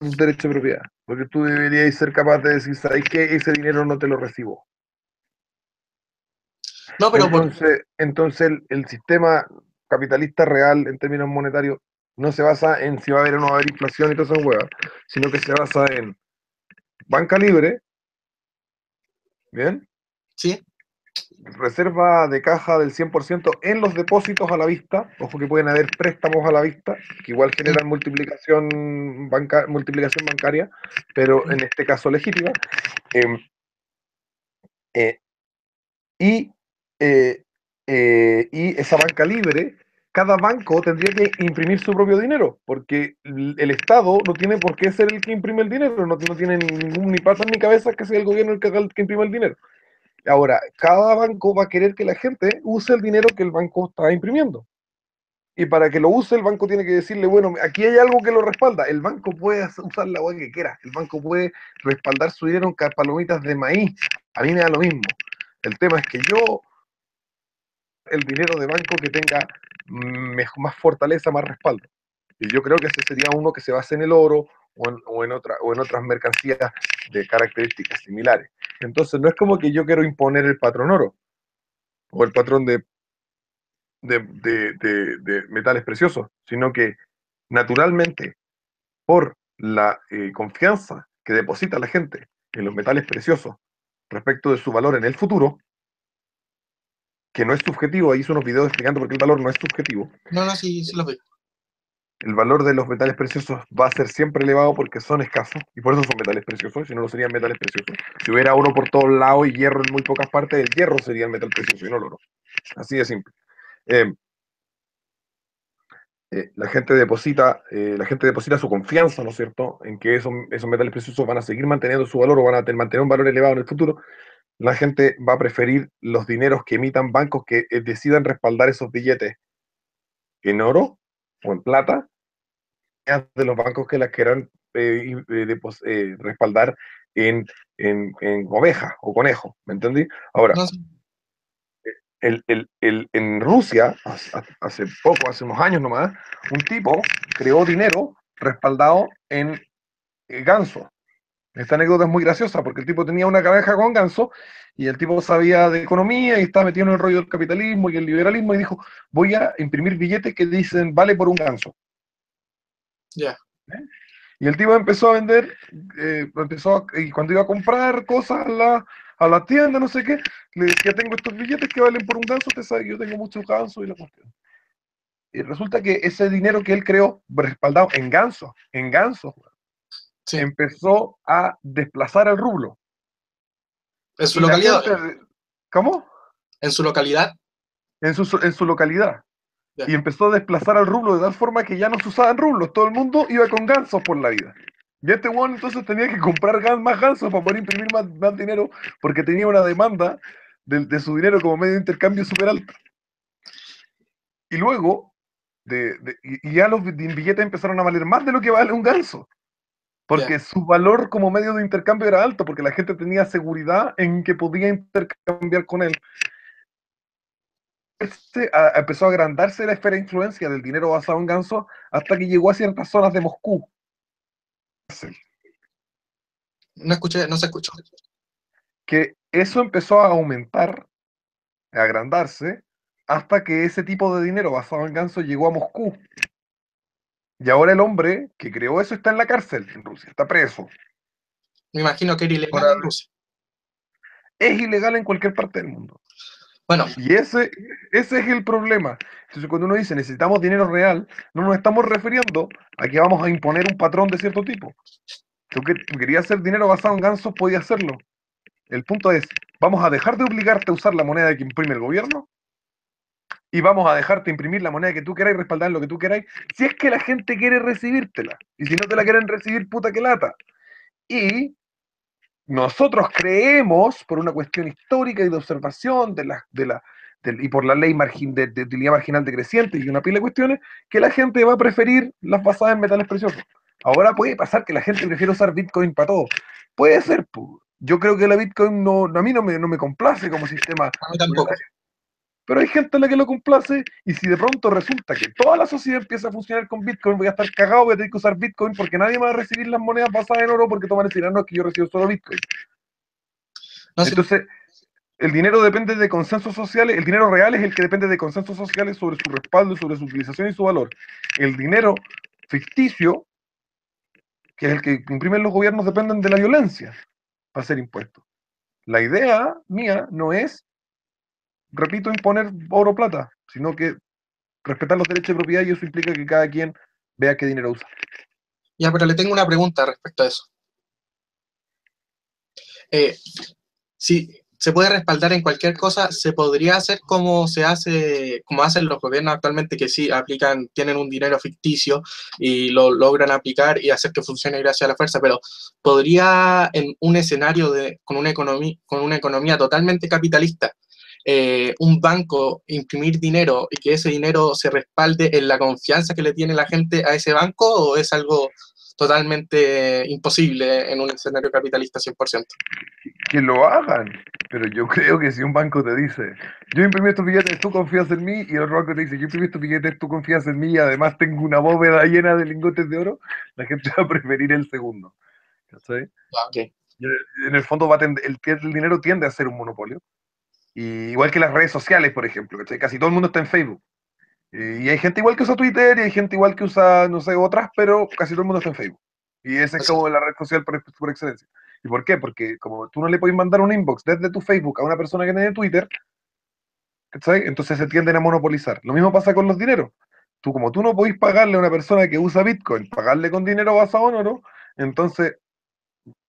un derecho de propiedad. Porque tú deberías ser capaz de decir, ¿sabes qué? Ese dinero no te lo recibo. No, pero Entonces el sistema capitalista real en términos monetarios no se basa en si va a haber o no va a haber inflación y todas esas huevas, sino que se basa en banca libre, ¿bien? sí, Reserva de caja del 100% en los depósitos a la vista, ojo que pueden haber préstamos a la vista, que igual generan multiplicación bancaria, pero en este caso legítima, eh, eh, y, eh, y esa banca libre, cada banco tendría que imprimir su propio dinero, porque el Estado no tiene por qué ser el que imprime el dinero, no tiene ni patas ni cabezas que sea el gobierno el que imprime el dinero. Ahora, cada banco va a querer que la gente use el dinero que el banco está imprimiendo. Y para que lo use, el banco tiene que decirle, bueno, aquí hay algo que lo respalda. El banco puede usar la web que quiera. El banco puede respaldar su dinero en palomitas de maíz. A mí me da lo mismo. El tema es que yo, el dinero de banco que tenga más fortaleza, más respaldo. Y yo creo que ese sería uno que se base en el oro o en otras mercancías de características similares. Entonces, no es como que yo quiero imponer el patrón oro o el patrón de metales preciosos, sino que naturalmente, por la confianza que deposita la gente en los metales preciosos respecto de su valor en el futuro, que no es subjetivo, ahí hice unos videos explicando por qué el valor no es subjetivo, no, no, sí, sí lo veo. el valor de los metales preciosos va a ser siempre elevado porque son escasos y por eso son metales preciosos, si no, no serían metales preciosos. Si hubiera oro por todos lados y hierro en muy pocas partes, el hierro sería el metal precioso y no el oro. Así de simple. Eh, la gente deposita su confianza, ¿no es cierto?, en que esos metales preciosos van a seguir manteniendo su valor o van a mantener un valor elevado en el futuro. La gente va a preferir los dineros que emitan bancos que decidan respaldar esos billetes en oro o en plata de los bancos que las quieran respaldar en, en ovejas o conejos, ¿me entendí? Ahora, No sé. en Rusia, hace poco, hace unos años nomás, un tipo creó dinero respaldado en ganso. Esta anécdota es muy graciosa porque el tipo tenía una granja con ganso y el tipo sabía de economía y estaba metido en el rollo del capitalismo y el liberalismo y dijo, voy a imprimir billetes que dicen vale por un ganso. Ya. ¿Eh? Y el tipo empezó a vender, y cuando iba a comprar cosas a la tienda, no sé qué, le decía, tengo estos billetes que valen por un ganso, usted sabe que yo tengo muchos gansos y la cuestión. Y resulta que ese dinero que él creó, respaldado en gansos, Sí. empezó a desplazar el rublo. En su Y la localidad. gente, ¿cómo? En su localidad. En su localidad. Ya. Y empezó a desplazar al rublo de tal forma que ya no se usaban rublos, todo el mundo iba con gansos por la vida. Y este one entonces tenía que comprar más gansos para poder imprimir más dinero porque tenía una demanda de su dinero como medio de intercambio súper alta. Y luego, y ya los billetes empezaron a valer más de lo que vale un ganso, Ya. porque su valor como medio de intercambio era alto, porque la gente tenía seguridad en que podía intercambiar con él. Empezó a agrandarse la esfera de influencia del dinero basado en ganso hasta que llegó a ciertas zonas de Moscú. No escuché, no se escuchó. Que eso empezó a aumentar, a agrandarse, hasta que ese tipo de dinero basado en ganso llegó a Moscú. Y ahora el hombre que creó eso está en la cárcel en Rusia, está preso. Me imagino que era ilegal Ahora, en Rusia. es ilegal en cualquier parte del mundo. Bueno, Y ese es el problema. Entonces, cuando uno dice necesitamos dinero real, no nos estamos refiriendo a que vamos a imponer un patrón de cierto tipo. Tú querías hacer dinero basado en gansos, podías hacerlo. El punto es, ¿vamos a dejar de obligarte a usar la moneda que imprime el gobierno? Y vamos a dejarte imprimir la moneda que tú queráis, respaldar lo que tú queráis, si es que la gente quiere recibírtela. Y si no te la quieren recibir, puta que lata. Y nosotros creemos, por una cuestión histórica y de observación y por la ley de utilidad marginal decreciente y una pila de cuestiones, que la gente va a preferir las basadas en metales preciosos. Ahora puede pasar que la gente prefiera usar Bitcoin para todo. Puede ser, pues. Yo creo que la Bitcoin a mí no me complace como sistema a mí monetario, tampoco. pero hay gente a la que lo complace y si de pronto resulta que toda la sociedad empieza a funcionar con Bitcoin, voy a estar cagado, voy a tener que usar Bitcoin porque nadie me va a recibir las monedas basadas en oro porque todos van a decir, ah, no, es que yo recibo solo Bitcoin. No sé. Entonces, el dinero depende de consensos sociales, el dinero real es el que depende de consensos sociales sobre su respaldo, sobre su utilización y su valor. El dinero ficticio, que es el que imprimen los gobiernos, dependen de la violencia para ser impuestos. La idea mía no es, repito, imponer oro o plata, sino que respetar los derechos de propiedad y eso implica que cada quien vea qué dinero usa. Ya, pero le tengo una pregunta respecto a eso. Eh, si se puede respaldar en cualquier cosa, se podría hacer como se hace, como hacen los gobiernos actualmente, que sí aplican, tienen un dinero ficticio y lo logran aplicar y hacer que funcione gracias a la fuerza, pero podría en un escenario con una economía totalmente capitalista, un banco imprimir dinero y que ese dinero se respalde en la confianza que le tiene la gente a ese banco, o es algo totalmente imposible en un escenario capitalista 100%? Que lo hagan, pero yo creo que si un banco te dice, yo imprimí estos billetes, tú confías en mí, y el otro banco te dice, yo imprimí estos billetes, tú confías en mí, y además tengo una bóveda llena de lingotes de oro, la gente va a preferir el segundo. ¿Cachai? Ah, ok. Y en el fondo el dinero tiende a ser un monopolio. Y igual que las redes sociales, por ejemplo, ¿cachai? Casi todo el mundo está en Facebook. Y hay gente igual que usa Twitter y hay gente igual que usa, no sé, otras, pero casi todo el mundo está en Facebook. Y esa es como la red social por excelencia. ¿Y por qué? Porque como tú no le puedes mandar un inbox desde tu Facebook a una persona que tiene Twitter, ¿cachai? Entonces se tienden a monopolizar. Lo mismo pasa con los dineros. como tú no podís pagarle a una persona que usa Bitcoin, pagarle con dinero basado en oro, entonces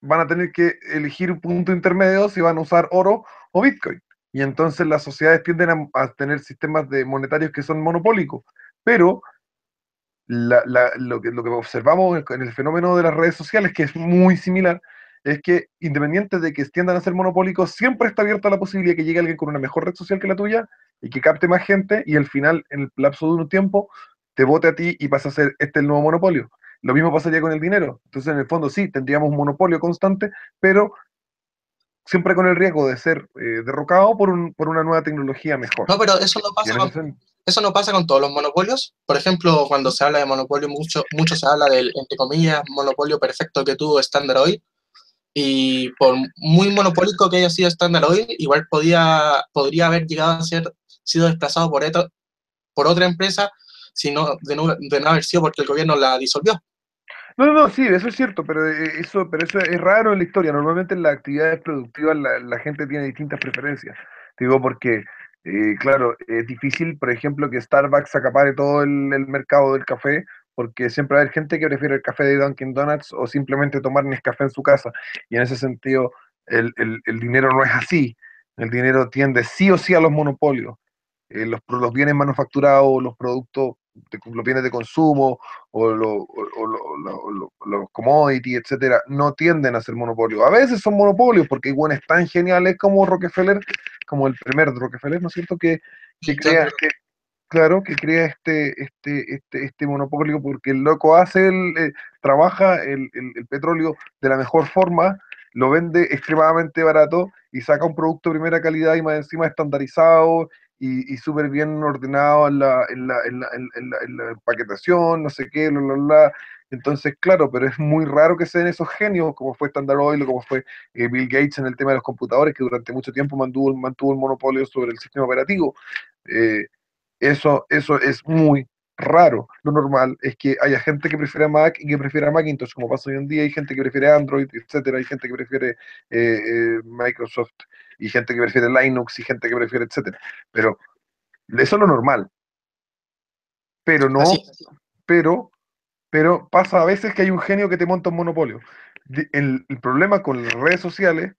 van a tener que elegir un punto intermedio si van a usar oro o Bitcoin. Y entonces las sociedades tienden a tener sistemas de monetarios que son monopólicos. Pero lo que observamos en el fenómeno de las redes sociales, que es muy similar, es que independiente de que tiendan a ser monopólicos, siempre está abierta la posibilidad de que llegue alguien con una mejor red social que la tuya y que capte más gente y al final, en el lapso de un tiempo, te vote a ti y pasa a ser el nuevo monopolio. Lo mismo pasaría con el dinero. Entonces, en el fondo, sí, tendríamos un monopolio constante, pero siempre con el riesgo de ser derrocado por una nueva tecnología mejor. No, pero eso no Y pasa en ese sentido, eso no pasa con todos los monopolios. Por ejemplo, cuando se habla de monopolio, mucho se habla del, entre comillas, monopolio perfecto que tuvo Standard Oil. Y por muy monopólico que haya sido Standard Oil, igual podría haber llegado a ser sido desplazado por otra empresa, sino de no haber sido porque el gobierno la disolvió. no, sí, eso es cierto, pero eso es raro en la historia. Normalmente en las actividades productivas la gente tiene distintas preferencias. Digo porque, claro, es difícil, por ejemplo, que Starbucks acapare todo el mercado del café, porque siempre va a haber gente que prefiere el café de Dunkin' Donuts o simplemente tomar Nescafé en su casa. Y en ese sentido, el dinero no es así. El dinero tiende sí o sí a los monopolios. Los bienes manufacturados, los productos, los bienes de consumo los commodities, etcétera, no tienden a ser monopolios. A veces son monopolios porque hay buenos tan geniales como Rockefeller, como el primer Rockefeller, ¿no es cierto? Que Sí, John crea, D. claro, que crea este monopolio porque el loco hace trabaja el petróleo de la mejor forma, lo vende extremadamente barato y saca un producto de primera calidad y más encima estandarizado y súper bien ordenado en la empaquetación, no sé qué, bla, bla, bla. Entonces, claro, pero es muy raro que sean esos genios, como fue Standard Oil o como fue Bill Gates en el tema de los computadores, que durante mucho tiempo mantuvo el monopolio sobre el sistema operativo. Eh, eso es muy raro. Lo normal es que haya gente que prefiera Mac y que prefiera Macintosh, como pasa hoy en día. Hay gente que prefiere Android, etcétera. Hay gente que prefiere Microsoft y gente que prefiere Linux y gente que prefiere, etcétera. Pero eso es lo normal. Pero Así no, es. pero, pero pasa a veces que hay un genio que te monta un monopolio. El problema con las redes sociales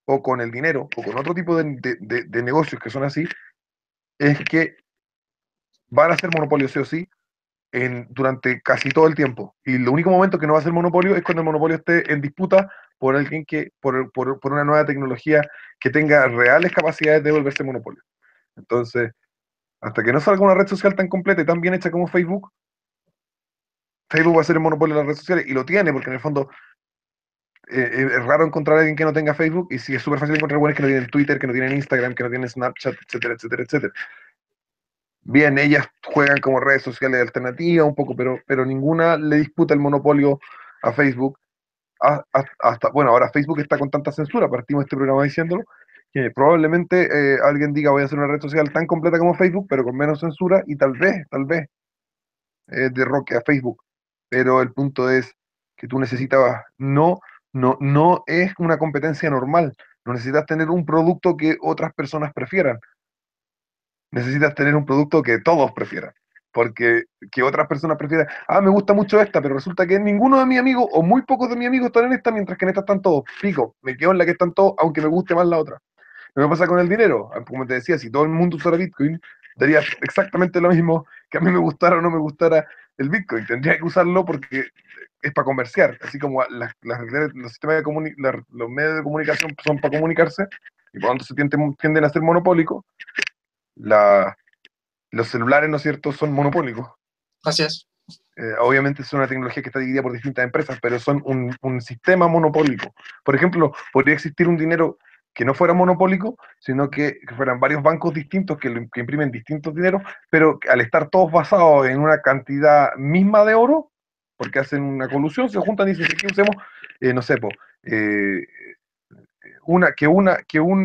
o con el dinero o con otro tipo de negocios que son así es que van a ser monopolios sí o sí durante casi todo el tiempo. Y el único momento que no va a ser monopolio es cuando el monopolio esté en disputa por alguien por una nueva tecnología que tenga reales capacidades de volverse monopolio. Entonces, hasta que no salga una red social tan completa y tan bien hecha como Facebook, Facebook va a ser el monopolio de las redes sociales y lo tiene, porque en el fondo es raro encontrar a alguien que no tenga Facebook y sí es súper fácil encontrar buenos que no tienen Twitter, que no tienen Instagram, que no tienen Snapchat, etcétera, etcétera, etcétera. Bien, ellas juegan como redes sociales alternativas un poco, pero ninguna le disputa el monopolio a Facebook. Hasta, bueno, ahora Facebook está con tanta censura, partimos este programa diciéndolo, que probablemente alguien diga voy a hacer una red social tan completa como Facebook, pero con menos censura y tal vez, derroque a Facebook. Pero el punto es que tú necesitabas, no es una competencia normal, no necesitas tener un producto que otras personas prefieran, necesitas tener un producto que todos prefieran. Porque que otras personas prefieran, me gusta mucho esta, pero resulta que ninguno de mis amigos o muy pocos de mis amigos están en esta, mientras que en esta están todos. Pico, me quedo en la que están todos, aunque me guste más la otra. Lo que pasa con el dinero, como te decía, si todo el mundo usara Bitcoin, daría exactamente lo mismo que a mí me gustara o no me gustara el Bitcoin. Tendría que usarlo porque es para comerciar, así como los sistemas los medios de comunicación son para comunicarse y por lo tanto tienden a ser monopólicos. La, los celulares, ¿no es cierto?, son monopólicos. Así es. Obviamente es una tecnología que está dividida por distintas empresas, pero son un sistema monopólico. Por ejemplo, podría existir un dinero que no fuera monopólico, sino que fueran varios bancos distintos que imprimen distintos dineros, pero que al estar todos basados en una cantidad misma de oro, porque hacen una colusión, se juntan y dicen que usemos, no sé, eh,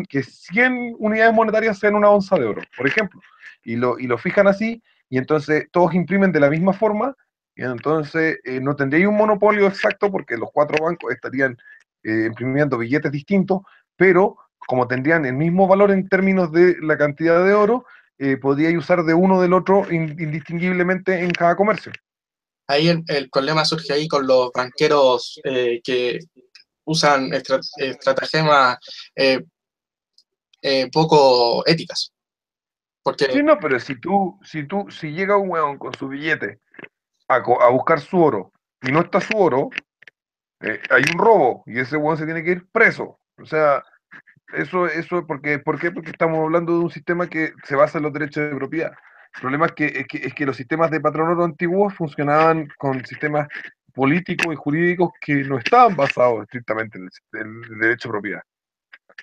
que 100 unidades monetarias sean una onza de oro, por ejemplo, y lo fijan así, y entonces todos imprimen de la misma forma, y entonces no tendría un monopolio exacto porque los cuatro bancos estarían imprimiendo billetes distintos, pero como tendrían el mismo valor en términos de la cantidad de oro, podíais usar de uno o del otro indistinguiblemente en cada comercio. Ahí el problema surge ahí con los banqueros que usan estratagemas eh, poco éticas. Sí, Porque, no, pero si llega un weón con su billete a buscar su oro y no está su oro, hay un robo y ese weón se tiene que ir preso. O sea, eso ¿por qué? Porque estamos hablando de un sistema que se basa en los derechos de propiedad. El problema es que los sistemas de patronato antiguos funcionaban con sistemas políticos y jurídicos que no estaban basados estrictamente en el derecho de propiedad.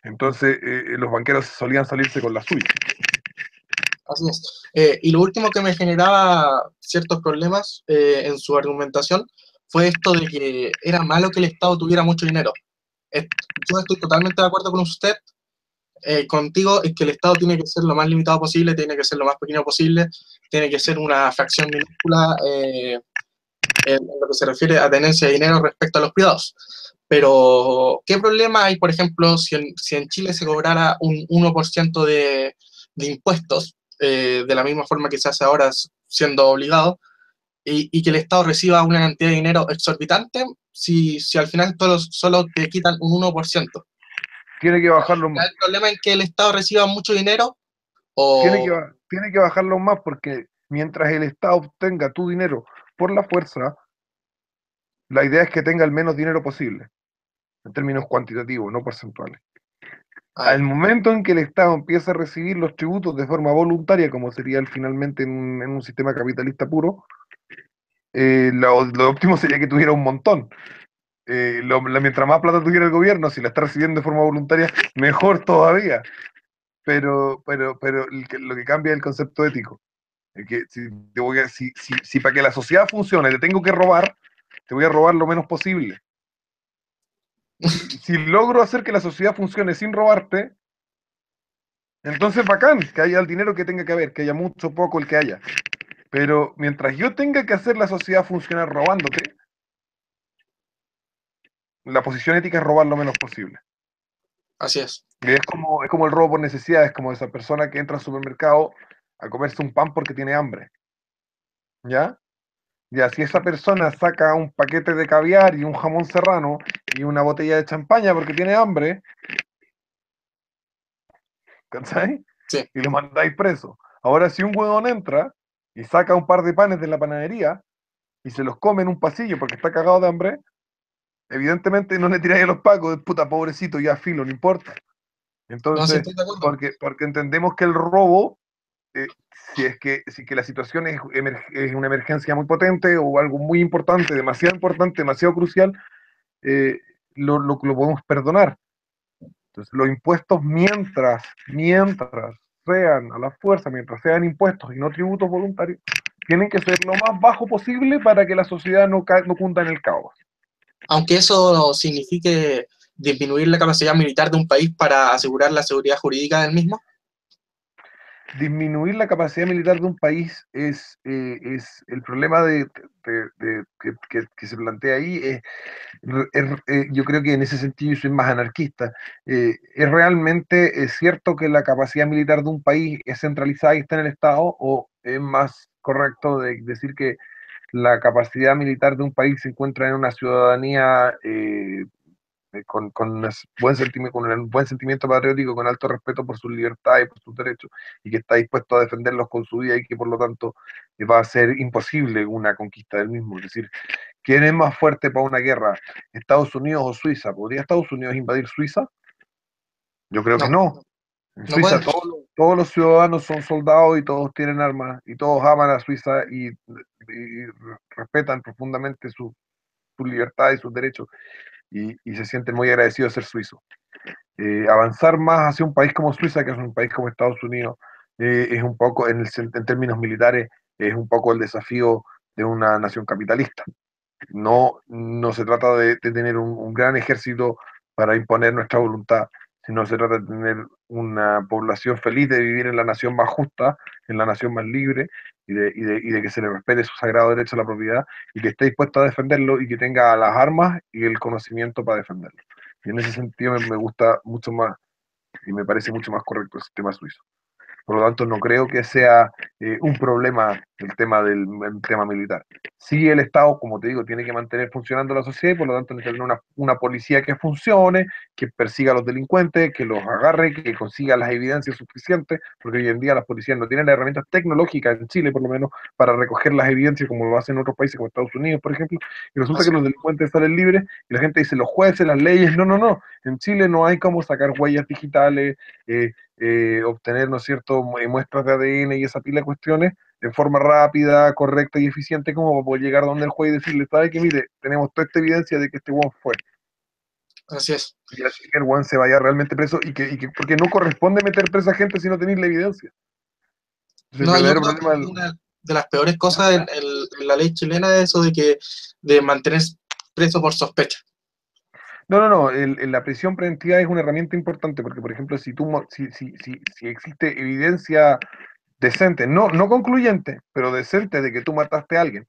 Entonces, los banqueros solían salirse con la suya. así es. Y lo último que me generaba ciertos problemas en su argumentación fue esto de que era malo que el Estado tuviera mucho dinero. Yo estoy totalmente de acuerdo con usted, contigo, es que el Estado tiene que ser lo más limitado posible, tiene que ser lo más pequeño posible, tiene que ser una fracción minúscula en lo que se refiere a tenencia de dinero respecto a los privados. Pero, ¿qué problema hay, por ejemplo, si en Chile se cobrara un 1% de impuestos, de la misma forma que se hace ahora siendo obligado, y que el Estado reciba una cantidad de dinero exorbitante, si al final solo te quitan un 1%? Tiene que bajarlo más. ¿El problema en que el Estado reciba mucho dinero Tiene que, o...? tiene que bajarlo más porque mientras el Estado obtenga tu dinero por la fuerza, la idea es que tenga el menos dinero posible, en términos cuantitativos, no porcentuales. Ay, Al momento en que el Estado empieza a recibir los tributos de forma voluntaria, como sería finalmente en un sistema capitalista puro, lo óptimo sería que tuviera un montón. Mientras más plata tuviera el gobierno, si la está recibiendo de forma voluntaria, mejor todavía. Pero lo que cambia es el concepto ético. Es que si para que la sociedad funcione te tengo que robar, te voy a robar lo menos posible. Si logro hacer que la sociedad funcione sin robarte, entonces bacán, que haya el dinero que tenga que haber, que haya mucho, poco, el que haya. Pero mientras yo tenga que hacer la sociedad funcionar robándote, la posición ética es robar lo menos posible. así es. Y es como el robo por necesidad, es como esa persona que entra al supermercado a comerse un pan porque tiene hambre. ¿Ya? Ya, si esa persona saca un paquete de caviar y un jamón serrano y una botella de champaña porque tiene hambre, ¿cachai? Sí. Y lo mandáis preso. Ahora, si un huevón entra y saca un par de panes de la panadería y se los come en un pasillo porque está cagado de hambre, evidentemente no le tiráis a los pacos, puta pobrecito, ya filo, no importa. No, sí Entonces, estoy de acuerdo. porque entendemos que el robo, eh, si que la situación es una emergencia muy potente o algo muy importante, demasiado crucial, eh, lo podemos perdonar. Entonces, los impuestos, mientras sean a la fuerza, mientras sean impuestos y no tributos voluntarios, tienen que ser lo más bajo posible para que la sociedad no cunda en el caos. Aunque eso signifique disminuir la capacidad militar de un país para asegurar la seguridad jurídica del mismo. Disminuir la capacidad militar de un país es el problema que se plantea ahí. Yo creo que en ese sentido yo soy más anarquista. ¿Es realmente cierto que la capacidad militar de un país es centralizada y está en el Estado? ¿O es más correcto decir que la capacidad militar de un país se encuentra en una ciudadanía con un buen sentimiento patriótico, con alto respeto por sus libertades y por sus derechos, y que está dispuesto a defenderlos con su vida y que por lo tanto va a ser imposible una conquista del mismo? Es decir, ¿quién es más fuerte para una guerra? ¿Estados Unidos o Suiza? ¿Podría Estados Unidos invadir Suiza? Yo creo que No, no. En no Suiza puede. todos los ciudadanos son soldados y todos tienen armas y todos aman a Suiza y respetan profundamente su libertad y sus derechos y se sienten muy agradecidos de ser suizos. Avanzar más hacia un país como Suiza, que es un país como Estados Unidos, es un poco, en términos militares, es un poco el desafío de una nación capitalista. No se trata de tener un gran ejército para imponer nuestra voluntad, sino se trata de tener una población feliz de vivir en la nación más justa, en la nación más libre, y de que se le respete su sagrado derecho a la propiedad, y que esté dispuesto a defenderlo, y que tenga las armas y el conocimiento para defenderlo. Y en ese sentido me gusta mucho más, y me parece mucho más correcto el sistema suizo. Por lo tanto, no creo que sea un problema el tema militar. Sí, el Estado, como te digo, tiene que mantener funcionando la sociedad y por lo tanto necesita tener una policía que funcione, que persiga a los delincuentes, que los agarre, que consiga las evidencias suficientes, porque hoy en día las policías no tienen las herramientas tecnológicas, en Chile por lo menos, para recoger las evidencias como lo hacen en otros países como Estados Unidos, por ejemplo, y resulta que Así, los delincuentes salen libres y la gente dice, los jueces, las leyes, no, no, no, en Chile no hay cómo sacar huellas digitales, obtener, ¿no es cierto?, muestras de ADN y esa pila de cuestiones de forma rápida, correcta y eficiente como para poder llegar donde el juez y decirle, ¿sabe que mire, tenemos toda esta evidencia de que este weón fue? así es. Y así que el weón se vaya realmente preso porque no corresponde meter presa a gente si no tenéis la evidencia. Entonces el No, yo verdadero creo que problema, una de las peores cosas en la ley chilena es eso de mantener preso por sospecha. no, no, no, la prisión preventiva es una herramienta importante porque, por ejemplo, si existe evidencia decente, no concluyente, pero decente de que tú mataste a alguien,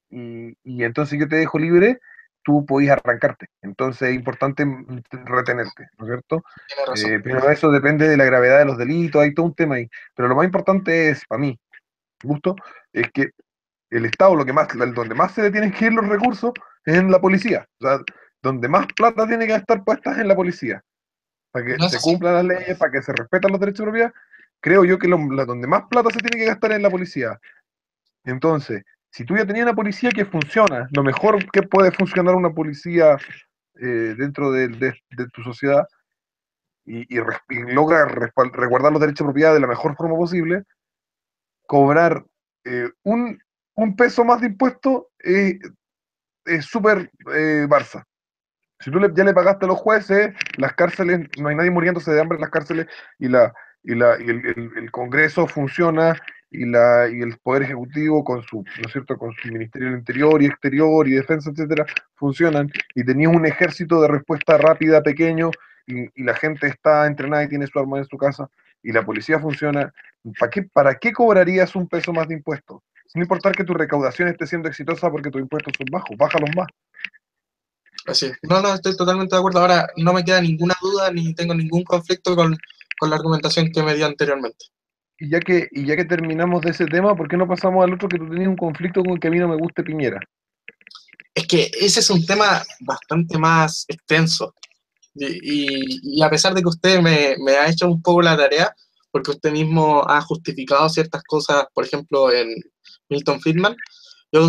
y entonces yo te dejo libre, tú podías arrancarte. Entonces es importante retenerte, ¿no es cierto? Tiene razón. Pero eso depende de la gravedad de los delitos, hay todo un tema ahí. Pero lo más importante es, para mí, gusto, es que el Estado, donde más se le tienen que ir los recursos es en la policía. O sea, donde más plata tiene que estar puesta es en la policía, para que No es se así. cumplan las leyes, para que se respetan los derechos de propiedad. Creo yo que donde más plata se tiene que gastar es en la policía. Entonces, si tú ya tenías una policía que funciona, lo mejor que puede funcionar una policía dentro de tu sociedad y logra resguardar los derechos de propiedad de la mejor forma posible, cobrar un peso más de impuesto es súper Barça. Si tú ya le pagaste a los jueces, las cárceles, no hay nadie muriéndose de hambre en las cárceles y, el Congreso funciona y el Poder Ejecutivo con su, ¿no es cierto?, con su Ministerio del Interior y Exterior y Defensa, etcétera, funcionan y tenías un ejército de respuesta rápida, pequeño, y la gente está entrenada y tiene su arma en su casa y la policía funciona, ¿para qué cobrarías un peso más de impuestos? Sin importar que tu recaudación esté siendo exitosa porque tus impuestos son bajos, bájalos más. Así es. No, no, estoy totalmente de acuerdo. Ahora no me queda ninguna duda ni tengo ningún conflicto con la argumentación que me dio anteriormente. Y ya que terminamos de ese tema, ¿por qué no pasamos al otro que tú tenías un conflicto con el que a mí no me guste Piñera? Es que ese es un tema bastante más extenso. Y a pesar de que usted me ha hecho un poco la tarea, porque usted mismo ha justificado ciertas cosas, por ejemplo, en Milton Friedman, yo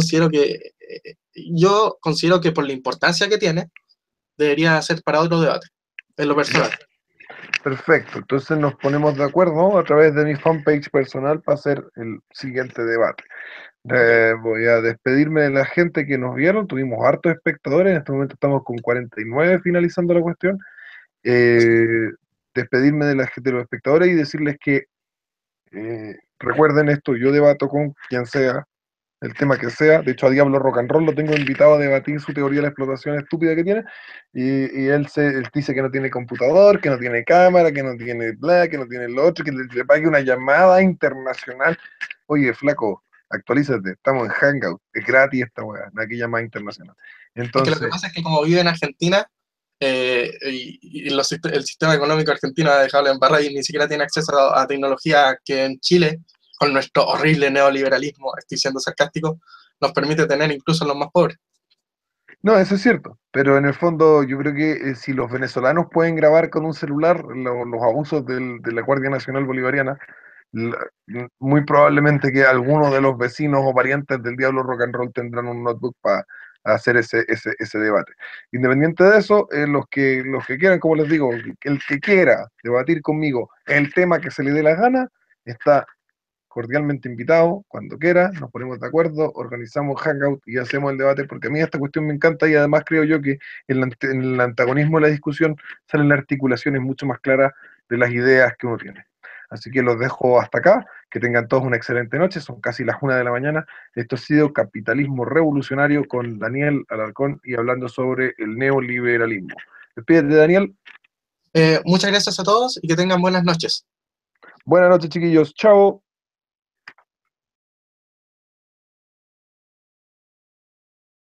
considero que por la importancia que tiene, debería ser para otro debate, en lo Ya, personal. perfecto. Entonces nos ponemos de acuerdo a través de mi fanpage personal para hacer el siguiente debate. Ok, Voy a despedirme de la gente que nos vieron. Tuvimos hartos espectadores. En este momento estamos con 49 finalizando la cuestión. Eh, Despedirme de los espectadores y decirles que recuerden esto, yo debato con quien sea, el tema que sea. De hecho, a Diablo Rock and Roll lo tengo invitado a debatir su teoría de la explotación estúpida que tiene. Y él dice que no tiene computador, que no tiene cámara, que no tiene bla, que no tiene lo otro, que le pague una llamada internacional. Oye, flaco, actualízate, estamos en Hangout, es gratis esta weá, no hay que llamada internacional. es que lo que Entonces, pasa es que como vive en Argentina, el sistema económico argentino ha dejado la embarrada y ni siquiera tiene acceso a tecnología que en Chile, con nuestro horrible neoliberalismo, estoy siendo sarcástico, nos permite tener incluso a los más pobres. no, eso es cierto, pero en el fondo yo creo que si los venezolanos pueden grabar con un celular los abusos de la Guardia Nacional Bolivariana, la- muy probablemente que algunos de los vecinos o parientes del Diablo Rock and Roll tendrán un notebook para hacer ese debate. Independiente de eso, los que quieran, como les digo, el que quiera debatir conmigo el tema que se le dé la gana, está cordialmente invitado, cuando quiera, nos ponemos de acuerdo, organizamos hangout y hacemos el debate, porque a mí esta cuestión me encanta y además creo yo que en el antagonismo de la discusión salen articulaciones mucho más claras de las ideas que uno tiene. Así que los dejo hasta acá, que tengan todos una excelente noche, son casi las 1 de la mañana. Esto ha sido Capitalismo Revolucionario con Daniel Alarcón y hablando sobre el neoliberalismo. Despídete, Daniel. Muchas gracias a todos y que tengan buenas noches. Buenas noches, chiquillos. Chao.